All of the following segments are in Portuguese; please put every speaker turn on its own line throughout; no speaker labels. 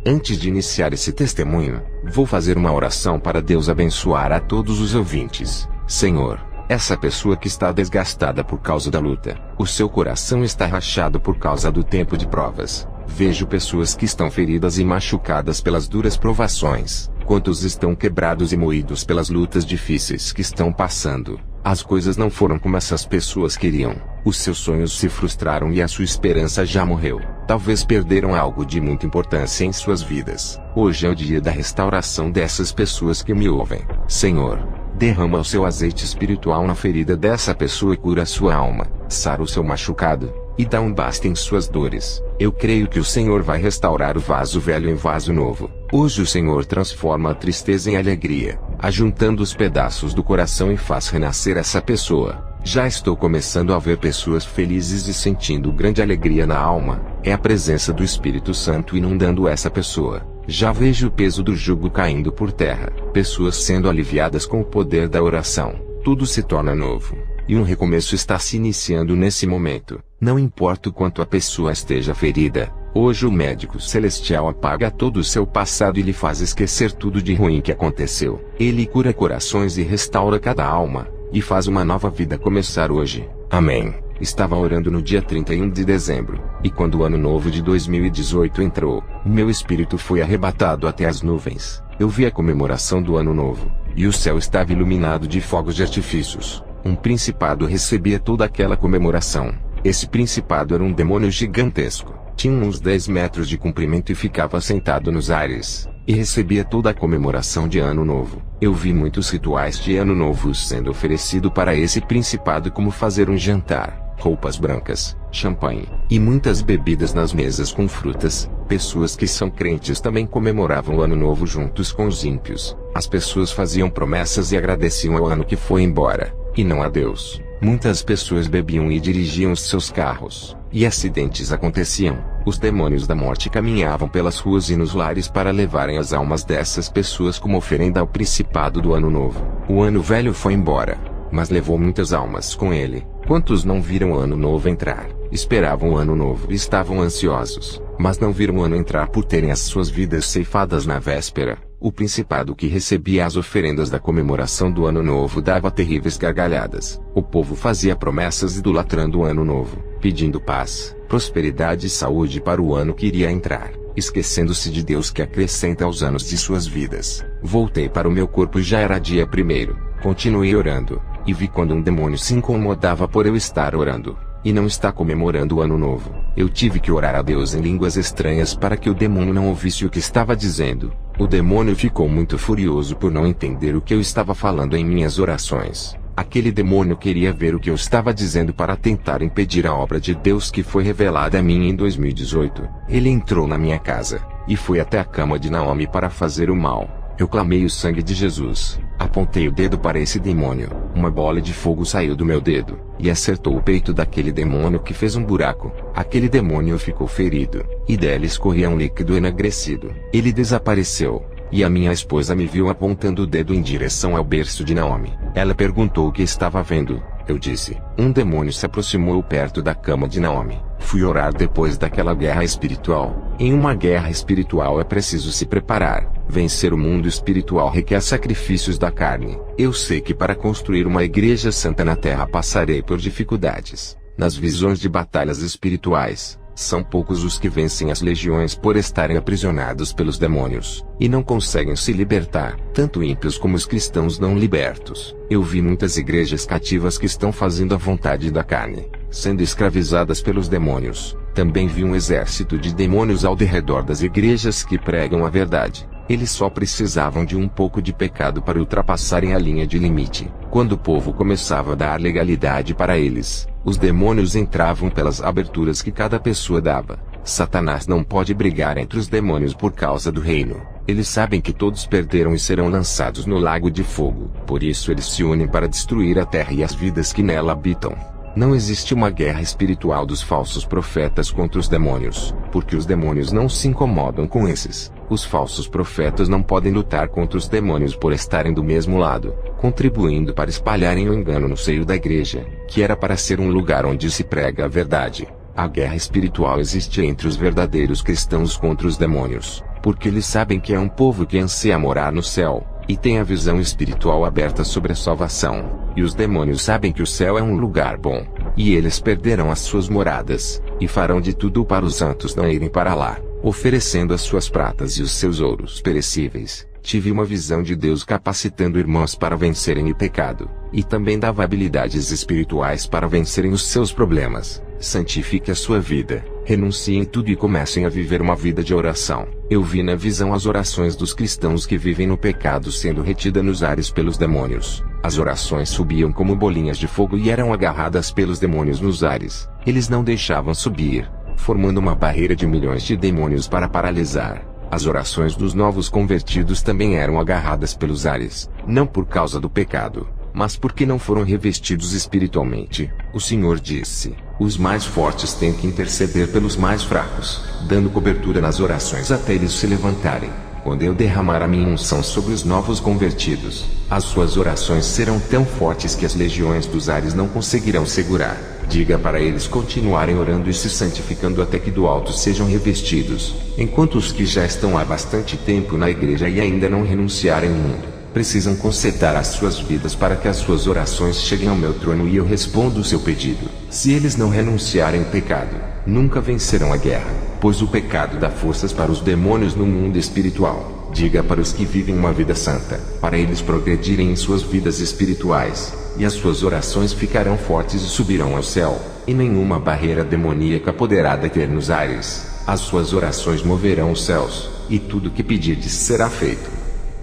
Antes de iniciar esse testemunho, vou fazer uma oração para Deus abençoar a todos os ouvintes. Senhor, essa pessoa que está desgastada por causa da luta, o seu coração está rachado por causa do tempo de provas. Vejo pessoas que estão feridas e machucadas pelas duras provações. Quantos estão quebrados e moídos pelas lutas difíceis que estão passando. As coisas não foram como essas pessoas queriam. Os seus sonhos se frustraram e a sua esperança já morreu. Talvez perderam algo de muita importância em suas vidas. Hoje é o dia da restauração dessas pessoas que me ouvem. Senhor, derrama o seu azeite espiritual na ferida dessa pessoa e cura a sua alma. Sara o seu machucado e dá um basta em suas dores. Eu creio que o Senhor vai restaurar o vaso velho em vaso novo. Hoje o Senhor transforma a tristeza em alegria, ajuntando os pedaços do coração e faz renascer essa pessoa. Já estou começando a ver pessoas felizes e sentindo grande alegria na alma. É a presença do Espírito Santo inundando essa pessoa. Já vejo o peso do jugo caindo por terra. Pessoas sendo aliviadas com o poder da oração. Tudo se torna novo. E um recomeço está se iniciando nesse momento. Não importa o quanto a pessoa esteja ferida, hoje o médico celestial apaga todo o seu passado e lhe faz esquecer tudo de ruim que aconteceu. Ele cura corações e restaura cada alma, e faz uma nova vida começar hoje. Amém. Estava orando no dia 31 de dezembro, e quando o ano novo de 2018 entrou, o meu espírito foi arrebatado até as nuvens. Eu vi a comemoração do ano novo, e o céu estava iluminado de fogos de artifícios. Um principado recebia toda aquela comemoração. Esse principado era um demônio gigantesco. Tinha uns 10 metros de comprimento e ficava sentado nos ares, e recebia toda a comemoração de Ano Novo. Eu vi muitos rituais de Ano Novo sendo oferecido para esse principado, como fazer um jantar, roupas brancas, champanhe, e muitas bebidas nas mesas com frutas. Pessoas que são crentes também comemoravam o Ano Novo juntos com os ímpios. As pessoas faziam promessas e agradeciam ao ano que foi embora, e não a Deus. Muitas pessoas bebiam e dirigiam os seus carros, e acidentes aconteciam. Os demônios da morte caminhavam pelas ruas e nos lares para levarem as almas dessas pessoas como oferenda ao principado do Ano Novo. O ano velho foi embora, mas levou muitas almas com ele. Quantos não viram o Ano Novo entrar? Esperavam o Ano Novo e estavam ansiosos, mas não viram o ano entrar por terem as suas vidas ceifadas na véspera. O principado que recebia as oferendas da comemoração do Ano Novo dava terríveis gargalhadas. O povo fazia promessas idolatrando o Ano Novo, pedindo paz, prosperidade e saúde para o ano que iria entrar, esquecendo-se de Deus que acrescenta aos anos de suas vidas. Voltei para o meu corpo e já era dia 1º. Continuei orando, e vi quando um demônio se incomodava por eu estar orando, e não está comemorando o Ano Novo. Eu tive que orar a Deus em línguas estranhas para que o demônio não ouvisse o que estava dizendo. O demônio ficou muito furioso por não entender o que eu estava falando em minhas orações. Aquele demônio queria ver o que eu estava dizendo para tentar impedir a obra de Deus que foi revelada a mim em 2018. Ele entrou na minha casa, e foi até a cama de Naomi para fazer o mal. Eu clamei o sangue de Jesus, apontei o dedo para esse demônio, uma bola de fogo saiu do meu dedo, e acertou o peito daquele demônio que fez um buraco. Aquele demônio ficou ferido, e dele escorria um líquido enegrecido. Ele desapareceu, e a minha esposa me viu apontando o dedo em direção ao berço de Naomi. Ela perguntou o que estava vendo. Eu disse: um demônio se aproximou perto da cama de Naomi. Fui orar depois daquela guerra espiritual. Em uma guerra espiritual é preciso se preparar. Vencer o mundo espiritual requer sacrifícios da carne. Eu sei que para construir uma igreja santa na terra passarei por dificuldades. Nas visões de batalhas espirituais, são poucos os que vencem as legiões por estarem aprisionados pelos demônios, e não conseguem se libertar, tanto ímpios como os cristãos não libertos. Eu vi muitas igrejas cativas que estão fazendo a vontade da carne, sendo escravizadas pelos demônios. Também vi um exército de demônios ao redor das igrejas que pregam a verdade. Eles só precisavam de um pouco de pecado para ultrapassarem a linha de limite. Quando o povo começava a dar legalidade para eles, os demônios entravam pelas aberturas que cada pessoa dava. Satanás não pode brigar entre os demônios por causa do reino. Eles sabem que todos perderam e serão lançados no lago de fogo. Por isso eles se unem para destruir a terra e as vidas que nela habitam. Não existe uma guerra espiritual dos falsos profetas contra os demônios, porque os demônios não se incomodam com esses. Os falsos profetas não podem lutar contra os demônios por estarem do mesmo lado, contribuindo para espalharem o engano no seio da igreja, que era para ser um lugar onde se prega a verdade. A guerra espiritual existe entre os verdadeiros cristãos contra os demônios. porque eles sabem que é um povo que anseia morar no céu, e tem a visão espiritual aberta sobre a salvação. E os demônios sabem que o céu é um lugar bom, e eles perderão as suas moradas, e farão de tudo para os santos não irem para lá, oferecendo as suas pratas e os seus ouros perecíveis. Tive uma visão de Deus capacitando irmãos para vencerem o pecado, e também dava habilidades espirituais para vencerem os seus problemas. Santifique a sua vida, renunciem tudo e comecem a viver uma vida de oração. Eu vi na visão as orações dos cristãos que vivem no pecado sendo retida nos ares pelos demônios. As orações subiam como bolinhas de fogo e eram agarradas pelos demônios nos ares. Eles não deixavam subir, formando uma barreira de milhões de demônios para paralisar. As orações dos novos convertidos também eram agarradas pelos ares, não por causa do pecado, mas porque não foram revestidos espiritualmente. O Senhor disse: os mais fortes têm que interceder pelos mais fracos, dando cobertura nas orações até eles se levantarem. Quando eu derramar a minha unção sobre os novos convertidos, as suas orações serão tão fortes que as legiões dos ares não conseguirão segurar. Diga para eles continuarem orando e se santificando até que do alto sejam revestidos, enquanto os que já estão há bastante tempo na igreja e ainda não renunciarem ao mundo, precisam consertar as suas vidas para que as suas orações cheguem ao meu trono e eu respondo o seu pedido. Se eles não renunciarem ao pecado, nunca vencerão a guerra, pois o pecado dá forças para os demônios no mundo espiritual. Diga para os que vivem uma vida santa, para eles progredirem em suas vidas espirituais, e as suas orações ficarão fortes e subirão ao céu, e nenhuma barreira demoníaca poderá deter nos ares. As suas orações moverão os céus, e tudo que pedirdes será feito.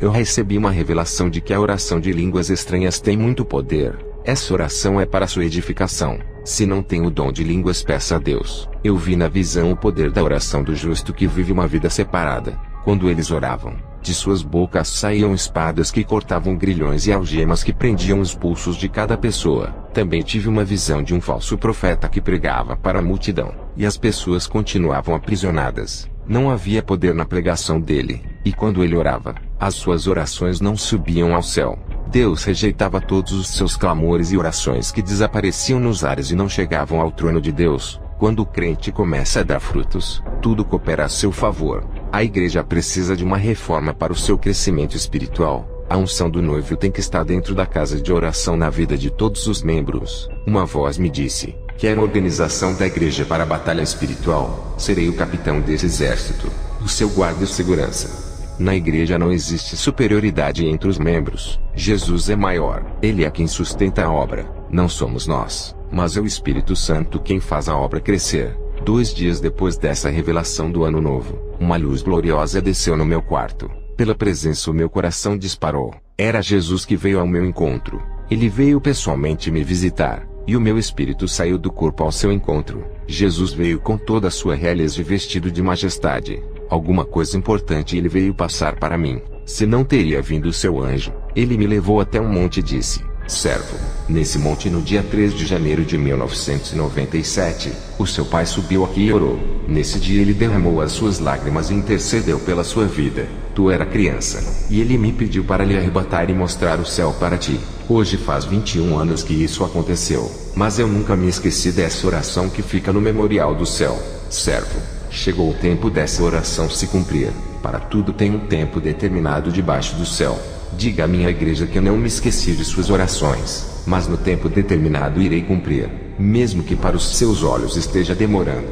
Eu recebi uma revelação de que a oração de línguas estranhas tem muito poder. Essa oração é para sua edificação. Se não tem o dom de línguas, peça a Deus. Eu vi na visão o poder da oração do justo que vive uma vida separada. Quando eles oravam, de suas bocas saíam espadas que cortavam grilhões e algemas que prendiam os pulsos de cada pessoa. Também tive uma visão de um falso profeta que pregava para a multidão, e as pessoas continuavam aprisionadas. Não havia poder na pregação dele, e quando ele orava, as suas orações não subiam ao céu. Deus rejeitava todos os seus clamores e orações que desapareciam nos ares e não chegavam ao trono de Deus. Quando o crente começa a dar frutos, tudo coopera a seu favor. A igreja precisa de uma reforma para o seu crescimento espiritual. A unção do noivo tem que estar dentro da casa de oração na vida de todos os membros. Uma voz me disse: quer organização da igreja para a batalha espiritual? Serei o capitão desse exército, o seu guarda e segurança. Na igreja não existe superioridade entre os membros. Jesus é maior. Ele é quem sustenta a obra. Não somos nós, mas é o Espírito Santo quem faz a obra crescer. 2 dias depois dessa revelação do ano novo, uma luz gloriosa desceu no meu quarto. Pela presença o meu coração disparou. Era Jesus que veio ao meu encontro. Ele veio pessoalmente me visitar, e o meu espírito saiu do corpo ao seu encontro. Jesus veio com toda a sua realeza e vestido de majestade. Alguma coisa importante ele veio passar para mim. Se não teria vindo o seu anjo, ele me levou até um monte e disse: servo, nesse monte no dia 3 de janeiro de 1997, o seu pai subiu aqui e orou. Nesse dia ele derramou as suas lágrimas e intercedeu pela sua vida. Tu era criança, e ele me pediu para lhe arrebatar e mostrar o céu para ti. Hoje faz 21 anos que isso aconteceu, mas eu nunca me esqueci dessa oração que fica no memorial do céu. Servo, chegou o tempo dessa oração se cumprir. Para tudo tem um tempo determinado debaixo do céu. Diga à minha igreja que eu não me esqueci de suas orações, mas no tempo determinado irei cumprir, mesmo que para os seus olhos esteja demorando.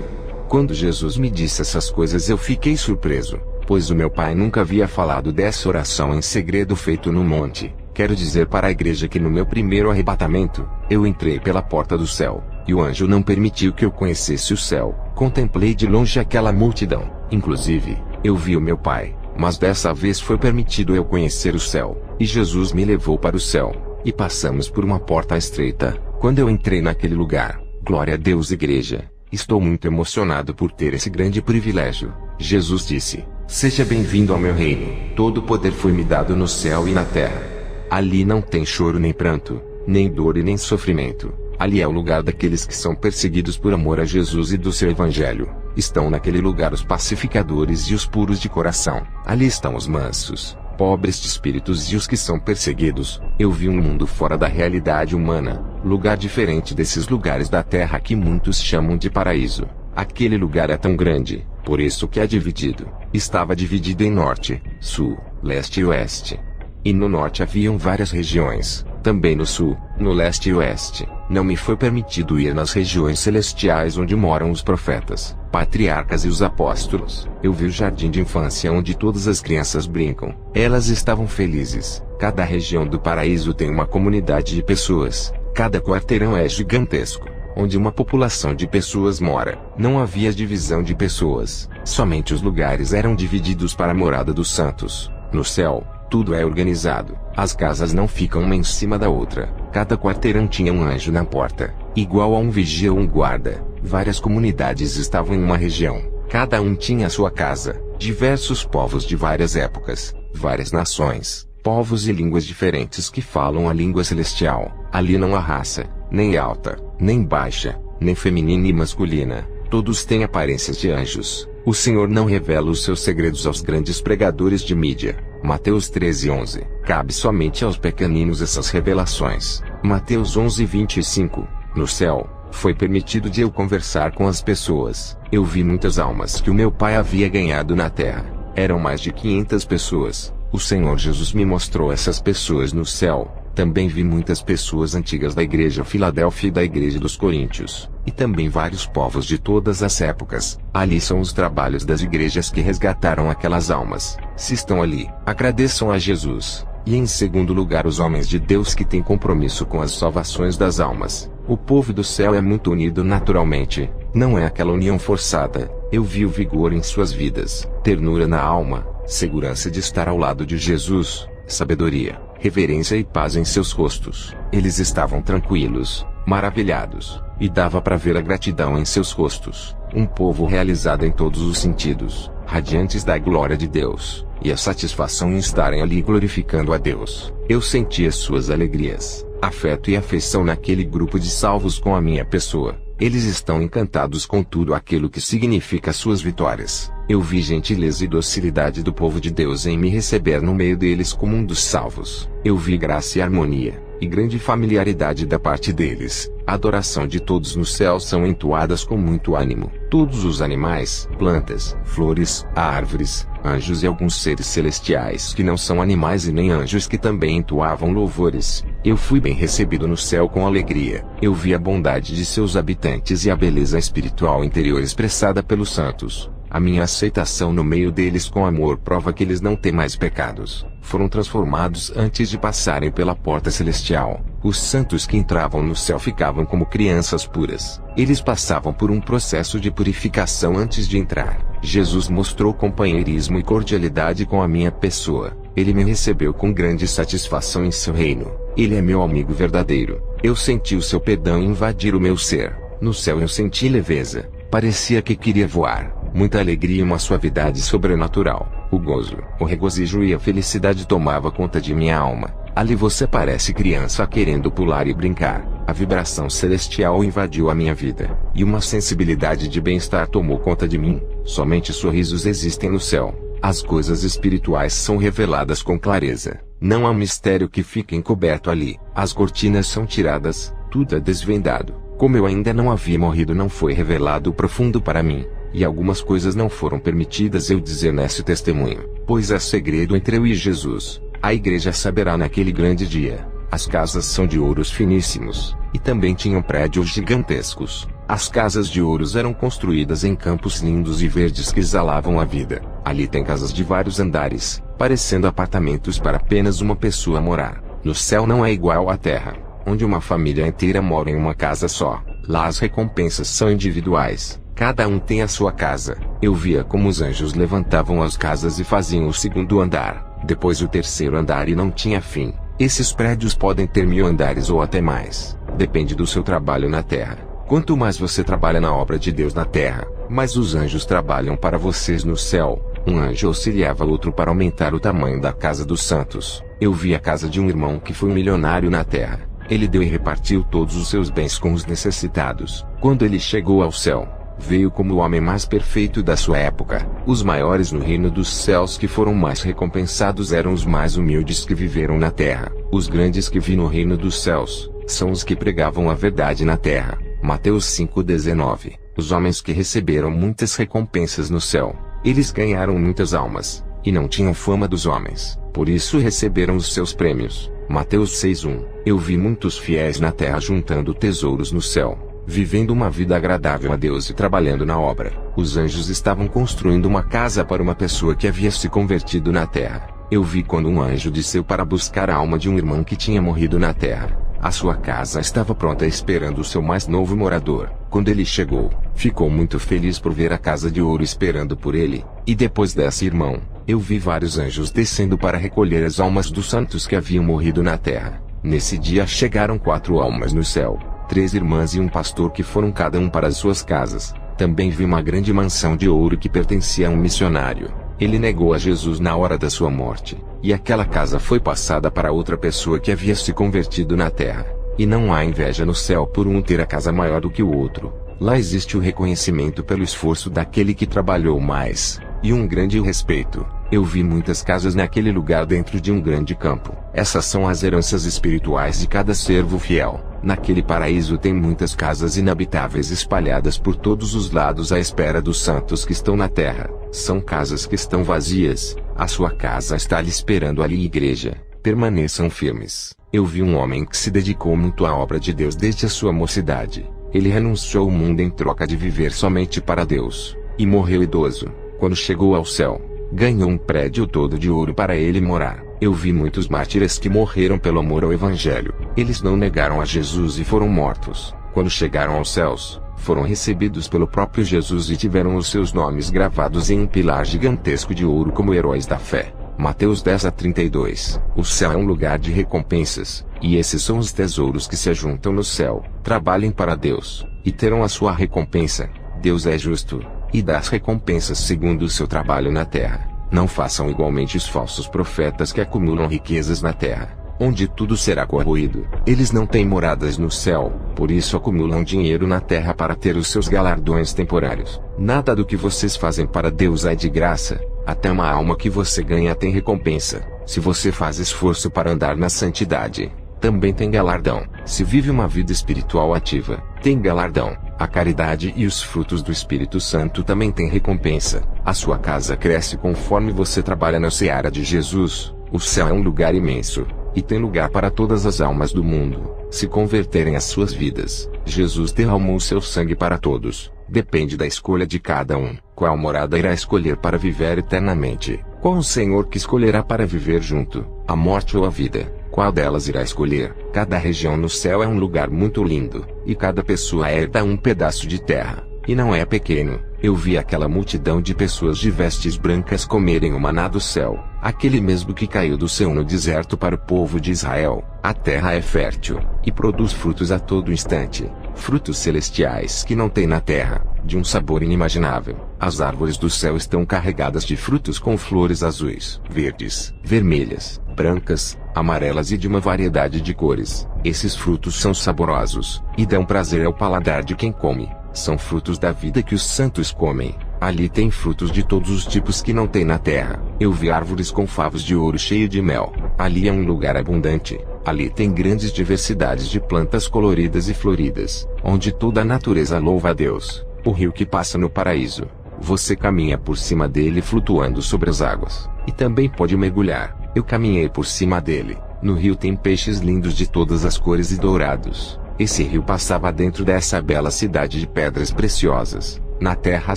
Quando Jesus me disse essas coisas eu fiquei surpreso, pois o meu pai nunca havia falado dessa oração em segredo feito no monte. Quero dizer para a igreja que no meu primeiro arrebatamento, eu entrei pela porta do céu, e o anjo não permitiu que eu conhecesse o céu. Contemplei de longe aquela multidão, inclusive, eu vi o meu pai. Mas dessa vez foi permitido eu conhecer o céu, e Jesus me levou para o céu, e passamos por uma porta estreita. Quando eu entrei naquele lugar, glória a Deus igreja, estou muito emocionado por ter esse grande privilégio. Jesus disse: seja bem-vindo ao meu reino, todo o poder foi me dado no céu e na terra. Ali não tem choro nem pranto, nem dor e nem sofrimento. Ali é o lugar daqueles que são perseguidos por amor a Jesus e do seu evangelho. Estão naquele lugar os pacificadores e os puros de coração. Ali estão os mansos, pobres de espíritos e os que são perseguidos. Eu vi um mundo fora da realidade humana, lugar diferente desses lugares da terra que muitos chamam de paraíso. Aquele lugar é tão grande, Por isso que é dividido. Estava dividido em norte, sul, leste e oeste. E no norte haviam várias regiões, também no sul, no leste e oeste. Não me foi permitido ir nas regiões celestiais onde moram os profetas, patriarcas e os apóstolos. Eu vi o jardim de infância onde todas as crianças brincam. Elas estavam felizes. Cada região do paraíso tem uma comunidade de pessoas. Cada quarteirão é gigantesco, onde uma população de pessoas mora. Não havia divisão de pessoas. Somente os lugares eram divididos para a morada dos santos. No céu, tudo é organizado. As casas não ficam uma em cima da outra. Cada quarteirão tinha um anjo na porta, igual a um vigia ou um guarda. Várias comunidades estavam em uma região. Cada um tinha sua casa. Diversos povos de várias épocas, várias nações, povos e línguas diferentes que falam a língua celestial. Ali não há raça, nem alta, nem baixa, nem feminina e masculina. Todos têm aparências de anjos. O Senhor não revela os seus segredos aos grandes pregadores de mídia. Mateus 13:11. Cabe somente aos pequeninos essas revelações. Mateus 11:25. No céu, foi permitido de eu conversar com as pessoas. Eu vi muitas almas que o meu Pai havia ganhado na terra. Eram mais de 500 pessoas. O Senhor Jesus me mostrou essas pessoas no céu. Também vi muitas pessoas antigas da igreja Filadélfia e da igreja dos Coríntios, e também vários povos de todas as épocas. Ali são os trabalhos das igrejas que resgataram aquelas almas. Se estão ali, agradeçam a Jesus. E em segundo lugar, os homens de Deus que têm compromisso com as salvações das almas. O povo do céu é muito unido naturalmente. Não é aquela união forçada. Eu vi o vigor em suas vidas, ternura na alma, segurança de estar ao lado de Jesus, sabedoria, reverência e paz em seus rostos. Eles estavam tranquilos, maravilhados, e dava para ver a gratidão em seus rostos. Um povo realizado em todos os sentidos, radiantes da glória de Deus, e a satisfação em estarem ali glorificando a Deus. Eu senti as suas alegrias, afeto e afeição naquele grupo de salvos com a minha pessoa. Eles estão encantados com tudo aquilo que significa suas vitórias. Eu vi gentileza e docilidade do povo de Deus em me receber no meio deles como um dos salvos. Eu vi graça e harmonia, e grande familiaridade da parte deles. A adoração de todos no céu são entoadas com muito ânimo. Todos os animais, plantas, flores, árvores, anjos e alguns seres celestiais que não são animais e nem anjos que também entoavam louvores. Eu fui bem recebido no céu com alegria. Eu vi a bondade de seus habitantes e a beleza espiritual interior expressada pelos santos. A minha aceitação no meio deles com amor prova que eles não têm mais pecados. Foram transformados antes de passarem pela porta celestial. Os santos que entravam no céu ficavam como crianças puras. Eles passavam por um processo de purificação antes de entrar. Jesus mostrou companheirismo e cordialidade com a minha pessoa. Ele me recebeu com grande satisfação em seu reino. Ele é meu amigo verdadeiro. Eu senti o seu perdão invadir o meu ser. No céu eu senti leveza. Parecia que queria voar. Muita alegria e uma suavidade sobrenatural. O gozo, o regozijo e a felicidade tomava conta de minha alma. Ali você parece criança querendo pular e brincar. A vibração celestial invadiu a minha vida, e uma sensibilidade de bem-estar tomou conta de mim. Somente sorrisos existem no céu. As coisas espirituais são reveladas com clareza. Não há mistério que fique encoberto ali. As cortinas são tiradas, tudo é desvendado. Como eu ainda não havia morrido, não foi revelado o profundo para mim. E algumas coisas não foram permitidas eu dizer nesse testemunho, pois é segredo entre eu e Jesus. A igreja saberá naquele grande dia. As casas são de ouros finíssimos, e também tinham prédios gigantescos. As casas de ouros eram construídas em campos lindos e verdes que exalavam a vida. Ali tem casas de vários andares, parecendo apartamentos para apenas uma pessoa morar. No céu não é igual à terra, onde uma família inteira mora em uma casa só. Lá as recompensas são individuais. Cada um tem a sua casa. Eu via como os anjos levantavam as casas e faziam o segundo andar, depois o terceiro andar e não tinha fim. Esses prédios podem ter 1000 andares ou até mais. Depende do seu trabalho na terra. Quanto mais você trabalha na obra de Deus na terra, mais os anjos trabalham para vocês no céu. Um anjo auxiliava outro para aumentar o tamanho da casa dos santos. Eu vi a casa de um irmão que foi um milionário na terra. Ele deu e repartiu todos os seus bens com os necessitados. Quando ele chegou ao céu, veio como o homem mais perfeito da sua época. Os maiores no reino dos céus que foram mais recompensados eram os mais humildes que viveram na terra. Os grandes que vi no reino dos céus, são os que pregavam a verdade na terra. Mateus 5:19. Os homens que receberam muitas recompensas no céu, eles ganharam muitas almas, e não tinham fama dos homens, por isso receberam os seus prêmios. Mateus 6:1. Eu vi muitos fiéis na terra juntando tesouros no céu, vivendo uma vida agradável a Deus e trabalhando na obra. Os anjos estavam construindo uma casa para uma pessoa que havia se convertido na terra. Eu vi quando um anjo desceu para buscar a alma de um irmão que tinha morrido na terra. A sua casa estava pronta esperando o seu mais novo morador. Quando ele chegou, ficou muito feliz por ver a casa de ouro esperando por ele. E depois desse irmão, eu vi vários anjos descendo para recolher as almas dos santos que haviam morrido na terra. Nesse dia chegaram 4 almas no céu, 3 irmãs e um pastor que foram cada um para as suas casas. Também vi uma grande mansão de ouro que pertencia a um missionário. Ele negou a Jesus na hora da sua morte, e aquela casa foi passada para outra pessoa que havia se convertido na terra. E não há inveja no céu por um ter a casa maior do que o outro. Lá existe o reconhecimento pelo esforço daquele que trabalhou mais, e um grande respeito. Eu vi muitas casas naquele lugar dentro de um grande campo. Essas são as heranças espirituais de cada servo fiel. Naquele paraíso tem muitas casas inabitáveis espalhadas por todos os lados à espera dos santos que estão na terra. São casas que estão vazias. A sua casa está lhe esperando ali, igreja. Permaneçam firmes. Eu vi um homem que se dedicou muito à obra de Deus desde a sua mocidade. Ele renunciou ao mundo em troca de viver somente para Deus, e morreu idoso. Quando chegou ao céu, ganhou um prédio todo de ouro para ele morar. Eu vi muitos mártires que morreram pelo amor ao Evangelho. Eles não negaram a Jesus e foram mortos. Quando chegaram aos céus, foram recebidos pelo próprio Jesus e tiveram os seus nomes gravados em um pilar gigantesco de ouro como heróis da fé. Mateus 10:32. O céu é um lugar de recompensas, e esses são os tesouros que se ajuntam no céu. Trabalhem para Deus, e terão a sua recompensa. Deus é justo, e dá as recompensas segundo o seu trabalho na terra. Não façam igualmente os falsos profetas que acumulam riquezas na terra, onde tudo será corroído. Eles não têm moradas no céu, por isso acumulam dinheiro na terra para ter os seus galardões temporários. Nada do que vocês fazem para Deus é de graça, até uma alma que você ganha tem recompensa. Se você faz esforço para andar na santidade, também tem galardão. Se vive uma vida espiritual ativa, tem galardão. A caridade e os frutos do Espírito Santo também têm recompensa. A sua casa cresce conforme você trabalha na seara de Jesus. O céu é um lugar imenso, e tem lugar para todas as almas do mundo se converterem às suas vidas. Jesus derramou seu sangue para todos. Depende da escolha de cada um. Qual morada irá escolher para viver eternamente? Qual o Senhor que escolherá para viver junto, a morte ou a vida? Qual delas irá escolher? Cada região no céu é um lugar muito lindo, e cada pessoa herda um pedaço de terra, e não é pequeno. Eu vi aquela multidão de pessoas de vestes brancas comerem o maná do céu, aquele mesmo que caiu do céu no deserto para o povo de Israel. A terra é fértil, e produz frutos a todo instante, frutos celestiais que não tem na terra, de um sabor inimaginável. As árvores do céu estão carregadas de frutos com flores azuis, verdes, vermelhas, brancas, amarelas e de uma variedade de cores. Esses frutos são saborosos, e dão prazer ao paladar de quem come. São frutos da vida que os santos comem. Ali tem frutos de todos os tipos que não tem na terra. Eu vi árvores com favos de ouro cheio de mel. Ali é um lugar abundante. Ali tem grandes diversidades de plantas coloridas e floridas, onde toda a natureza louva a Deus. O rio que passa no paraíso. Você caminha por cima dele flutuando sobre as águas, e também pode mergulhar. Eu caminhei por cima dele. No rio tem peixes lindos de todas as cores e dourados. Esse rio passava dentro dessa bela cidade de pedras preciosas. Na terra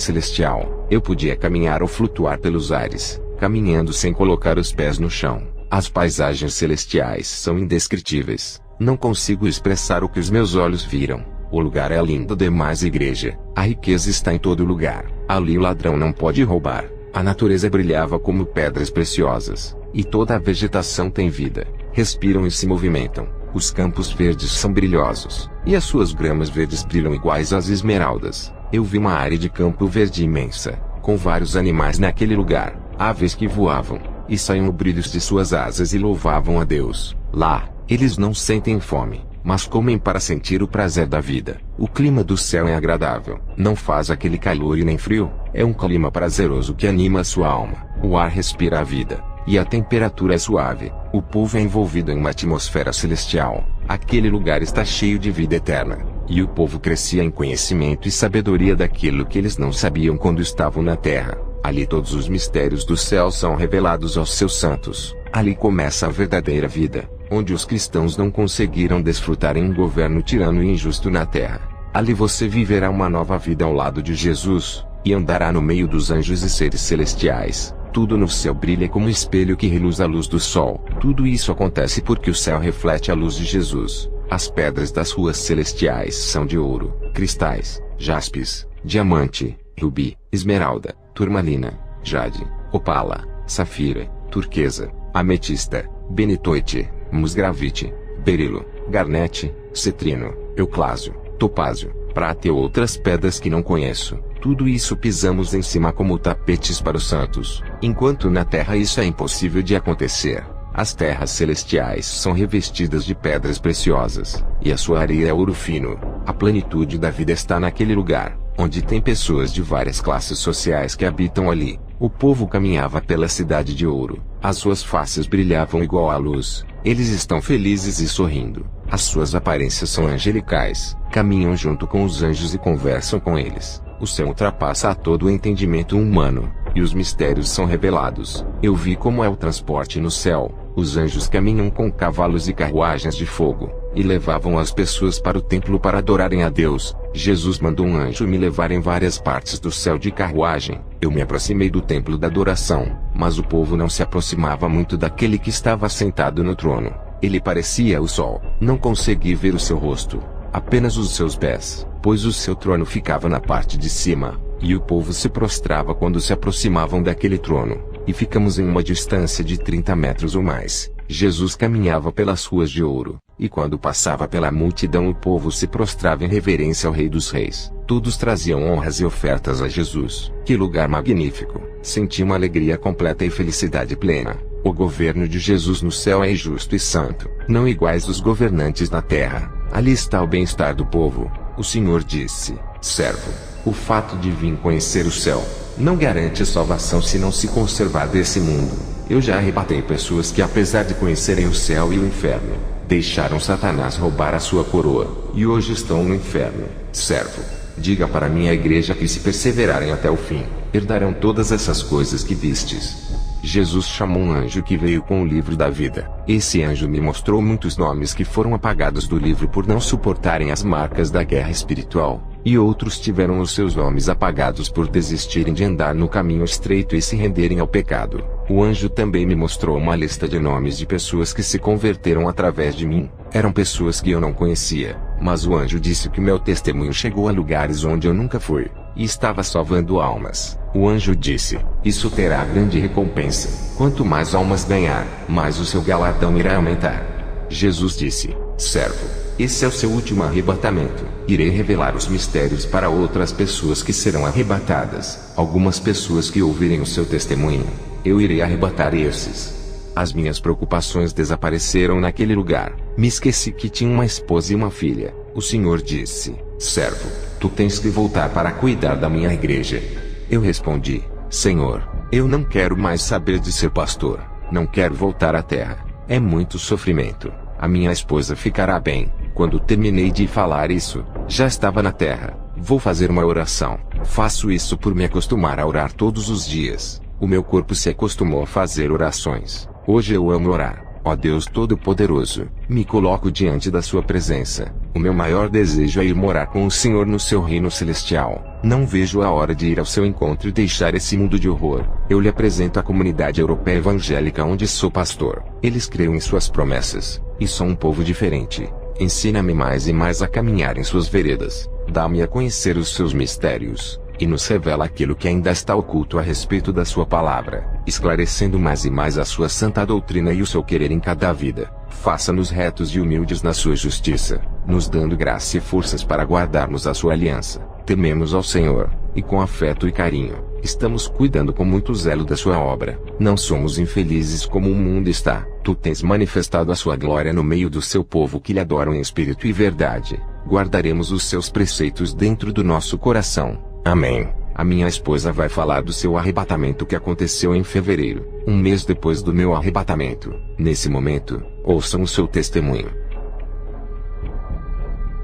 celestial, eu podia caminhar ou flutuar pelos ares, caminhando sem colocar os pés no chão. As paisagens celestiais são indescritíveis. Não consigo expressar o que os meus olhos viram. O lugar é lindo demais, igreja. A riqueza está em todo lugar. Ali o ladrão não pode roubar. A natureza brilhava como pedras preciosas, e toda a vegetação tem vida. Respiram e se movimentam. Os campos verdes são brilhosos, e as suas gramas verdes brilham iguais às esmeraldas. Eu vi uma área de campo verde imensa, com vários animais naquele lugar, aves que voavam, e saíam brilhos de suas asas e louvavam a Deus. Lá, eles não sentem fome, mas comem para sentir o prazer da vida. O clima do céu é agradável, não faz aquele calor e nem frio, é um clima prazeroso que anima a sua alma. O ar respira a vida, e a temperatura é suave. O povo é envolvido em uma atmosfera celestial. Aquele lugar está cheio de vida eterna. e o povo crescia em conhecimento e sabedoria daquilo que eles não sabiam quando estavam na terra. Ali todos os mistérios do céu são revelados aos seus santos. Ali começa a verdadeira vida, onde os cristãos não conseguiram desfrutar em um governo tirano e injusto na terra. Ali você viverá uma nova vida ao lado de Jesus, e andará no meio dos anjos e seres celestiais. Tudo no céu brilha como espelho que reluz a luz do sol. Tudo isso acontece porque o céu reflete a luz de Jesus. As pedras das ruas celestiais são de ouro, cristais, jaspis, diamante, rubi, esmeralda, turmalina, jade, opala, safira, turquesa, ametista, benitoite, musgravite, berilo, garnete, cetrino, euclásio, topázio, prata e outras pedras que não conheço. Tudo isso pisamos em cima como tapetes para os santos. Enquanto na terra isso é impossível de acontecer, as terras celestiais são revestidas de pedras preciosas, e a sua areia é ouro fino. A plenitude da vida está naquele lugar, onde tem pessoas de várias classes sociais que habitam ali. O povo caminhava pela cidade de ouro. As suas faces brilhavam igual à luz. Eles estão felizes e sorrindo. As suas aparências são angelicais. Caminham junto com os anjos e conversam com eles. O céu ultrapassa a todo o entendimento humano, e os mistérios são revelados. Eu vi como é o transporte no céu. Os anjos caminham com cavalos e carruagens de fogo, e levavam as pessoas para o templo para adorarem a Deus. Jesus mandou um anjo me levar em várias partes do céu de carruagem. Eu me aproximei do templo da adoração, mas o povo não se aproximava muito daquele que estava sentado no trono. Ele parecia o sol. Não consegui ver o seu rosto, apenas os seus pés, pois o seu trono ficava na parte de cima, e o povo se prostrava quando se aproximavam daquele trono, e ficamos em uma distância de 30 metros ou mais. Jesus caminhava pelas ruas de ouro, e quando passava pela multidão o povo se prostrava em reverência ao Rei dos Reis. Todos traziam honras e ofertas a Jesus. Que lugar magnífico! Senti uma alegria completa e felicidade plena. O governo de Jesus no céu é justo e santo, não iguais os governantes na terra. Ali está o bem-estar do povo. O Senhor disse: servo, o fato de vir conhecer o céu não garante a salvação se não se conservar desse mundo. Eu já arrebatei pessoas que, apesar de conhecerem o céu e o inferno, deixaram Satanás roubar a sua coroa, e hoje estão no inferno. Servo, diga para minha igreja que, se perseverarem até o fim, herdarão todas essas coisas que vistes. Jesus chamou um anjo que veio com o livro da vida. Esse anjo me mostrou muitos nomes que foram apagados do livro por não suportarem as marcas da guerra espiritual, e outros tiveram os seus nomes apagados por desistirem de andar no caminho estreito e se renderem ao pecado. O anjo também me mostrou uma lista de nomes de pessoas que se converteram através de mim. Eram pessoas que eu não conhecia, mas o anjo disse que meu testemunho chegou a lugares onde eu nunca fui, e estava salvando almas. O anjo disse: isso terá grande recompensa. Quanto mais almas ganhar, mais o seu galardão irá aumentar. Jesus disse: servo, esse é o seu último arrebatamento. Irei revelar os mistérios para outras pessoas que serão arrebatadas. Algumas pessoas que ouvirem o seu testemunho, eu irei arrebatar esses. As minhas preocupações desapareceram naquele lugar. Me esqueci que tinha uma esposa e uma filha. O Senhor disse: servo, tu tens que voltar para cuidar da minha igreja. Eu respondi: Senhor, eu não quero mais saber de ser pastor. Não quero voltar à terra. É muito sofrimento. A minha esposa ficará bem. Quando terminei de falar isso, já estava na terra. Vou fazer uma oração. Faço isso por me acostumar a orar todos os dias. O meu corpo se acostumou a fazer orações. Hoje eu amo orar. Ó Deus Todo-Poderoso, me coloco diante da sua presença. O meu maior desejo é ir morar com o Senhor no seu reino celestial. Não vejo a hora de ir ao seu encontro e deixar esse mundo de horror. Eu lhe apresento a comunidade europeia evangélica onde sou pastor. Eles creem em suas promessas, e são um povo diferente. Ensina-me mais e mais a caminhar em suas veredas. Dá-me a conhecer os seus mistérios, e nos revela aquilo que ainda está oculto a respeito da sua palavra, esclarecendo mais e mais a sua santa doutrina e o seu querer em cada vida. Faça-nos retos e humildes na sua justiça, nos dando graça e forças para guardarmos a sua aliança. Tememos ao Senhor, e com afeto e carinho, estamos cuidando com muito zelo da sua obra. Não somos infelizes como o mundo está. Tu tens manifestado a sua glória no meio do seu povo que lhe adoram em espírito e verdade. Guardaremos os seus preceitos dentro do nosso coração. Amém. A minha esposa vai falar do seu arrebatamento que aconteceu em fevereiro, um mês depois do meu arrebatamento. Nesse momento, ouçam o seu testemunho.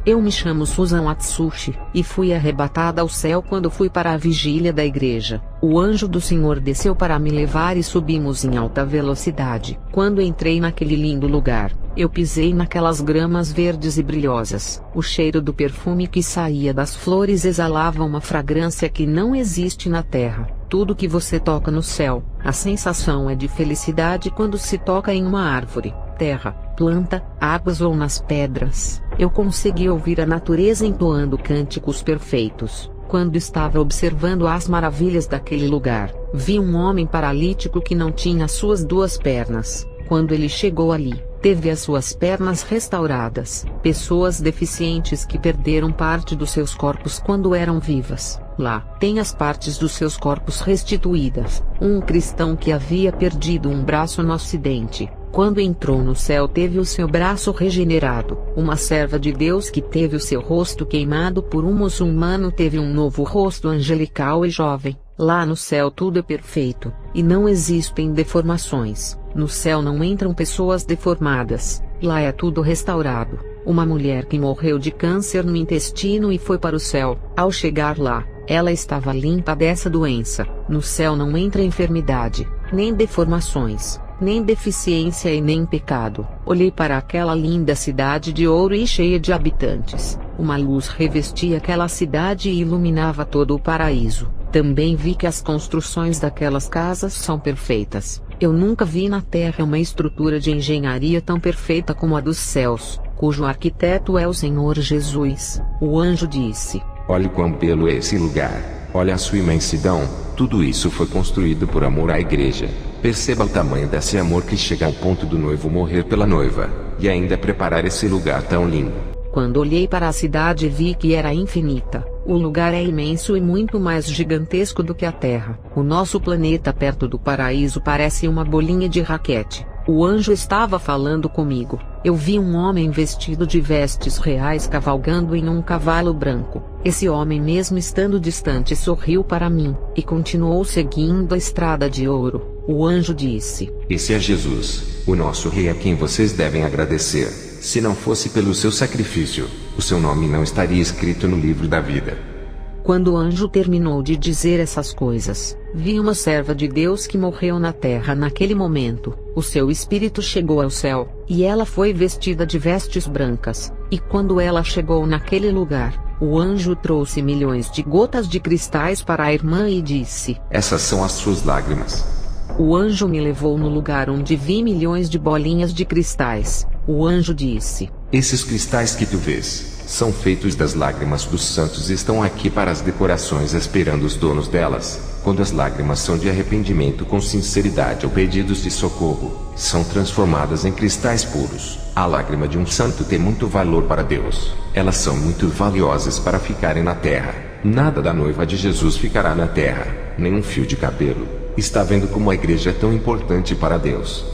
Eu me chamo Susan Atsushi, e fui arrebatada ao céu quando fui para a vigília da igreja. O anjo do Senhor desceu para me levar e subimos em alta velocidade. Quando entrei naquele lindo lugar, eu pisei naquelas gramas verdes e brilhosas. O cheiro do perfume que saía das flores exalava uma fragrância que não existe na terra. Tudo que você toca no céu, a sensação é de felicidade quando se toca em uma árvore, terra, planta, águas ou nas pedras. Eu consegui ouvir a natureza entoando cânticos perfeitos. Quando estava observando as maravilhas daquele lugar, vi um homem paralítico que não tinha suas duas pernas. Quando ele chegou ali, teve as suas pernas restauradas. Pessoas deficientes que perderam parte dos seus corpos quando eram vivas, lá, têm as partes dos seus corpos restituídas. Um cristão que havia perdido um braço no acidente, quando entrou no céu teve o seu braço regenerado. Uma serva de Deus que teve o seu rosto queimado por um muçulmano teve um novo rosto angelical e jovem. Lá no céu tudo é perfeito, e não existem deformações. No céu não entram pessoas deformadas, lá é tudo restaurado. Uma mulher que morreu de câncer no intestino e foi para o céu, ao chegar lá, ela estava limpa dessa doença. No céu não entra enfermidade, nem deformações, nem deficiência e nem pecado. Olhei para aquela linda cidade de ouro e cheia de habitantes. Uma luz revestia aquela cidade e iluminava todo o paraíso. Também vi que as construções daquelas casas são perfeitas. Eu nunca vi na terra uma estrutura de engenharia tão perfeita como a dos céus, cujo arquiteto é o Senhor Jesus. O anjo disse:
Olhe quão belo é esse lugar. Olha a sua imensidão. Tudo isso foi construído por amor à igreja. Perceba o tamanho desse amor que chega ao ponto do noivo morrer pela noiva, e ainda preparar esse lugar tão lindo.
Quando olhei para a cidade vi que era infinita. O lugar é imenso e muito mais gigantesco do que a Terra. O nosso planeta perto do paraíso parece uma bolinha de raquete. O anjo estava falando comigo. Eu vi um homem vestido de vestes reais cavalgando em um cavalo branco. Esse homem, mesmo estando distante, sorriu para mim, e continuou seguindo a estrada de ouro. O anjo disse:
Esse é Jesus, o nosso rei a quem vocês devem agradecer. Se não fosse pelo seu sacrifício, o seu nome não estaria escrito no livro da vida.
Quando o anjo terminou de dizer essas coisas, vi uma serva de Deus que morreu na terra naquele momento. O seu espírito chegou ao céu, e ela foi vestida de vestes brancas. E quando ela chegou naquele lugar, o anjo trouxe milhões de gotas de cristais para a irmã e disse:
Essas são as suas lágrimas.
O anjo me levou no lugar onde vi milhões de bolinhas de cristais. O anjo disse:
Esses cristais que tu vês são feitos das lágrimas dos santos e estão aqui para as decorações esperando os donos delas. Quando as lágrimas são de arrependimento com sinceridade ou pedidos de socorro, são transformadas em cristais puros. A lágrima de um santo tem muito valor para Deus. Elas são muito valiosas para ficarem na terra. Nada da noiva de Jesus ficará na terra, nem um fio de cabelo. Está vendo como a igreja é tão importante para Deus?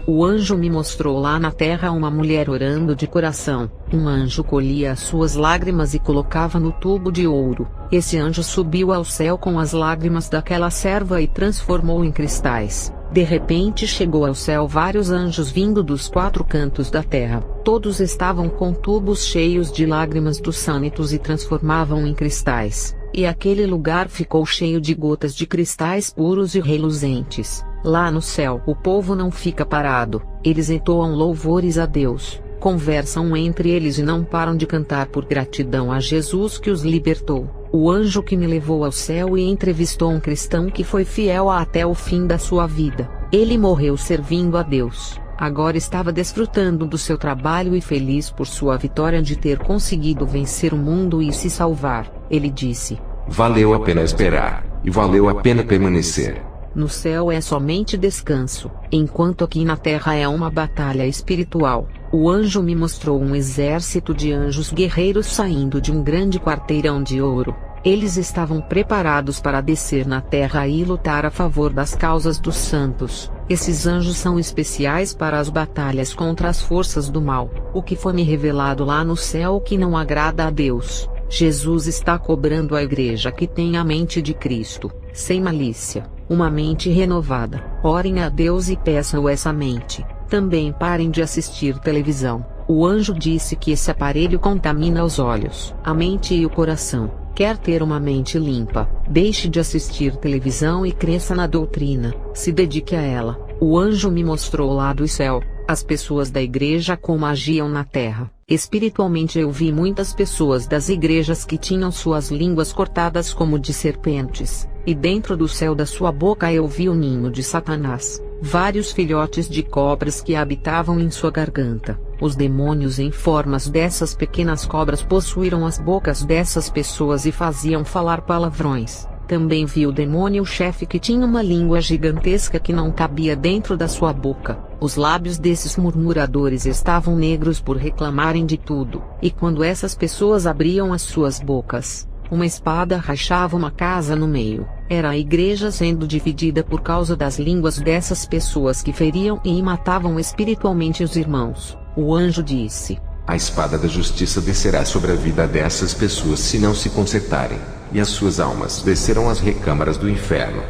O anjo me mostrou lá na terra uma mulher orando de coração. Um anjo colhia as suas lágrimas e colocava no tubo de ouro. Esse anjo subiu ao céu com as lágrimas daquela serva e transformou em cristais. De repente chegou ao céu vários anjos vindo dos 4 cantos da terra. Todos estavam com tubos cheios de lágrimas dos santos e transformavam em cristais. E aquele lugar ficou cheio de gotas de cristais puros e reluzentes. Lá no céu o povo não fica parado, eles entoam louvores a Deus, conversam entre eles e não param de cantar por gratidão a Jesus que os libertou. O anjo que me levou ao céu e entrevistou um cristão que foi fiel até o fim da sua vida. Ele morreu servindo a Deus, agora estava desfrutando do seu trabalho e feliz por sua vitória de ter conseguido vencer o mundo e se salvar. Ele disse:
Valeu a pena esperar, e valeu a pena permanecer.
No céu é somente descanso, enquanto aqui na terra é uma batalha espiritual. O anjo me mostrou um exército de anjos guerreiros saindo de um grande quarteirão de ouro. Eles estavam preparados para descer na terra e lutar a favor das causas dos santos. Esses anjos são especiais para as batalhas contra as forças do mal. O que foi me revelado lá no céu que não agrada a Deus. Jesus está cobrando a igreja que tem a mente de Cristo, sem malícia, uma mente renovada. Orem a Deus e peçam essa mente. Também parem de assistir televisão. O anjo disse que esse aparelho contamina os olhos, a mente e o coração. Quer ter uma mente limpa, deixe de assistir televisão e cresça na doutrina, se dedique a ela. O anjo me mostrou lá do céu, as pessoas da igreja como agiam na terra. Espiritualmente eu vi muitas pessoas das igrejas que tinham suas línguas cortadas como de serpentes, e dentro do céu da sua boca eu vi o ninho de Satanás, vários filhotes de cobras que habitavam em sua garganta. Os demônios em formas dessas pequenas cobras possuíram as bocas dessas pessoas e faziam falar palavrões. Também vi o demônio-chefe que tinha uma língua gigantesca que não cabia dentro da sua boca. Os lábios desses murmuradores estavam negros por reclamarem de tudo, e quando essas pessoas abriam as suas bocas, uma espada rachava uma casa no meio. Era a igreja sendo dividida por causa das línguas dessas pessoas que feriam e matavam espiritualmente os irmãos. O anjo disse:
a espada da justiça descerá sobre a vida dessas pessoas se não se consertarem, e as suas almas descerão às recâmaras do inferno.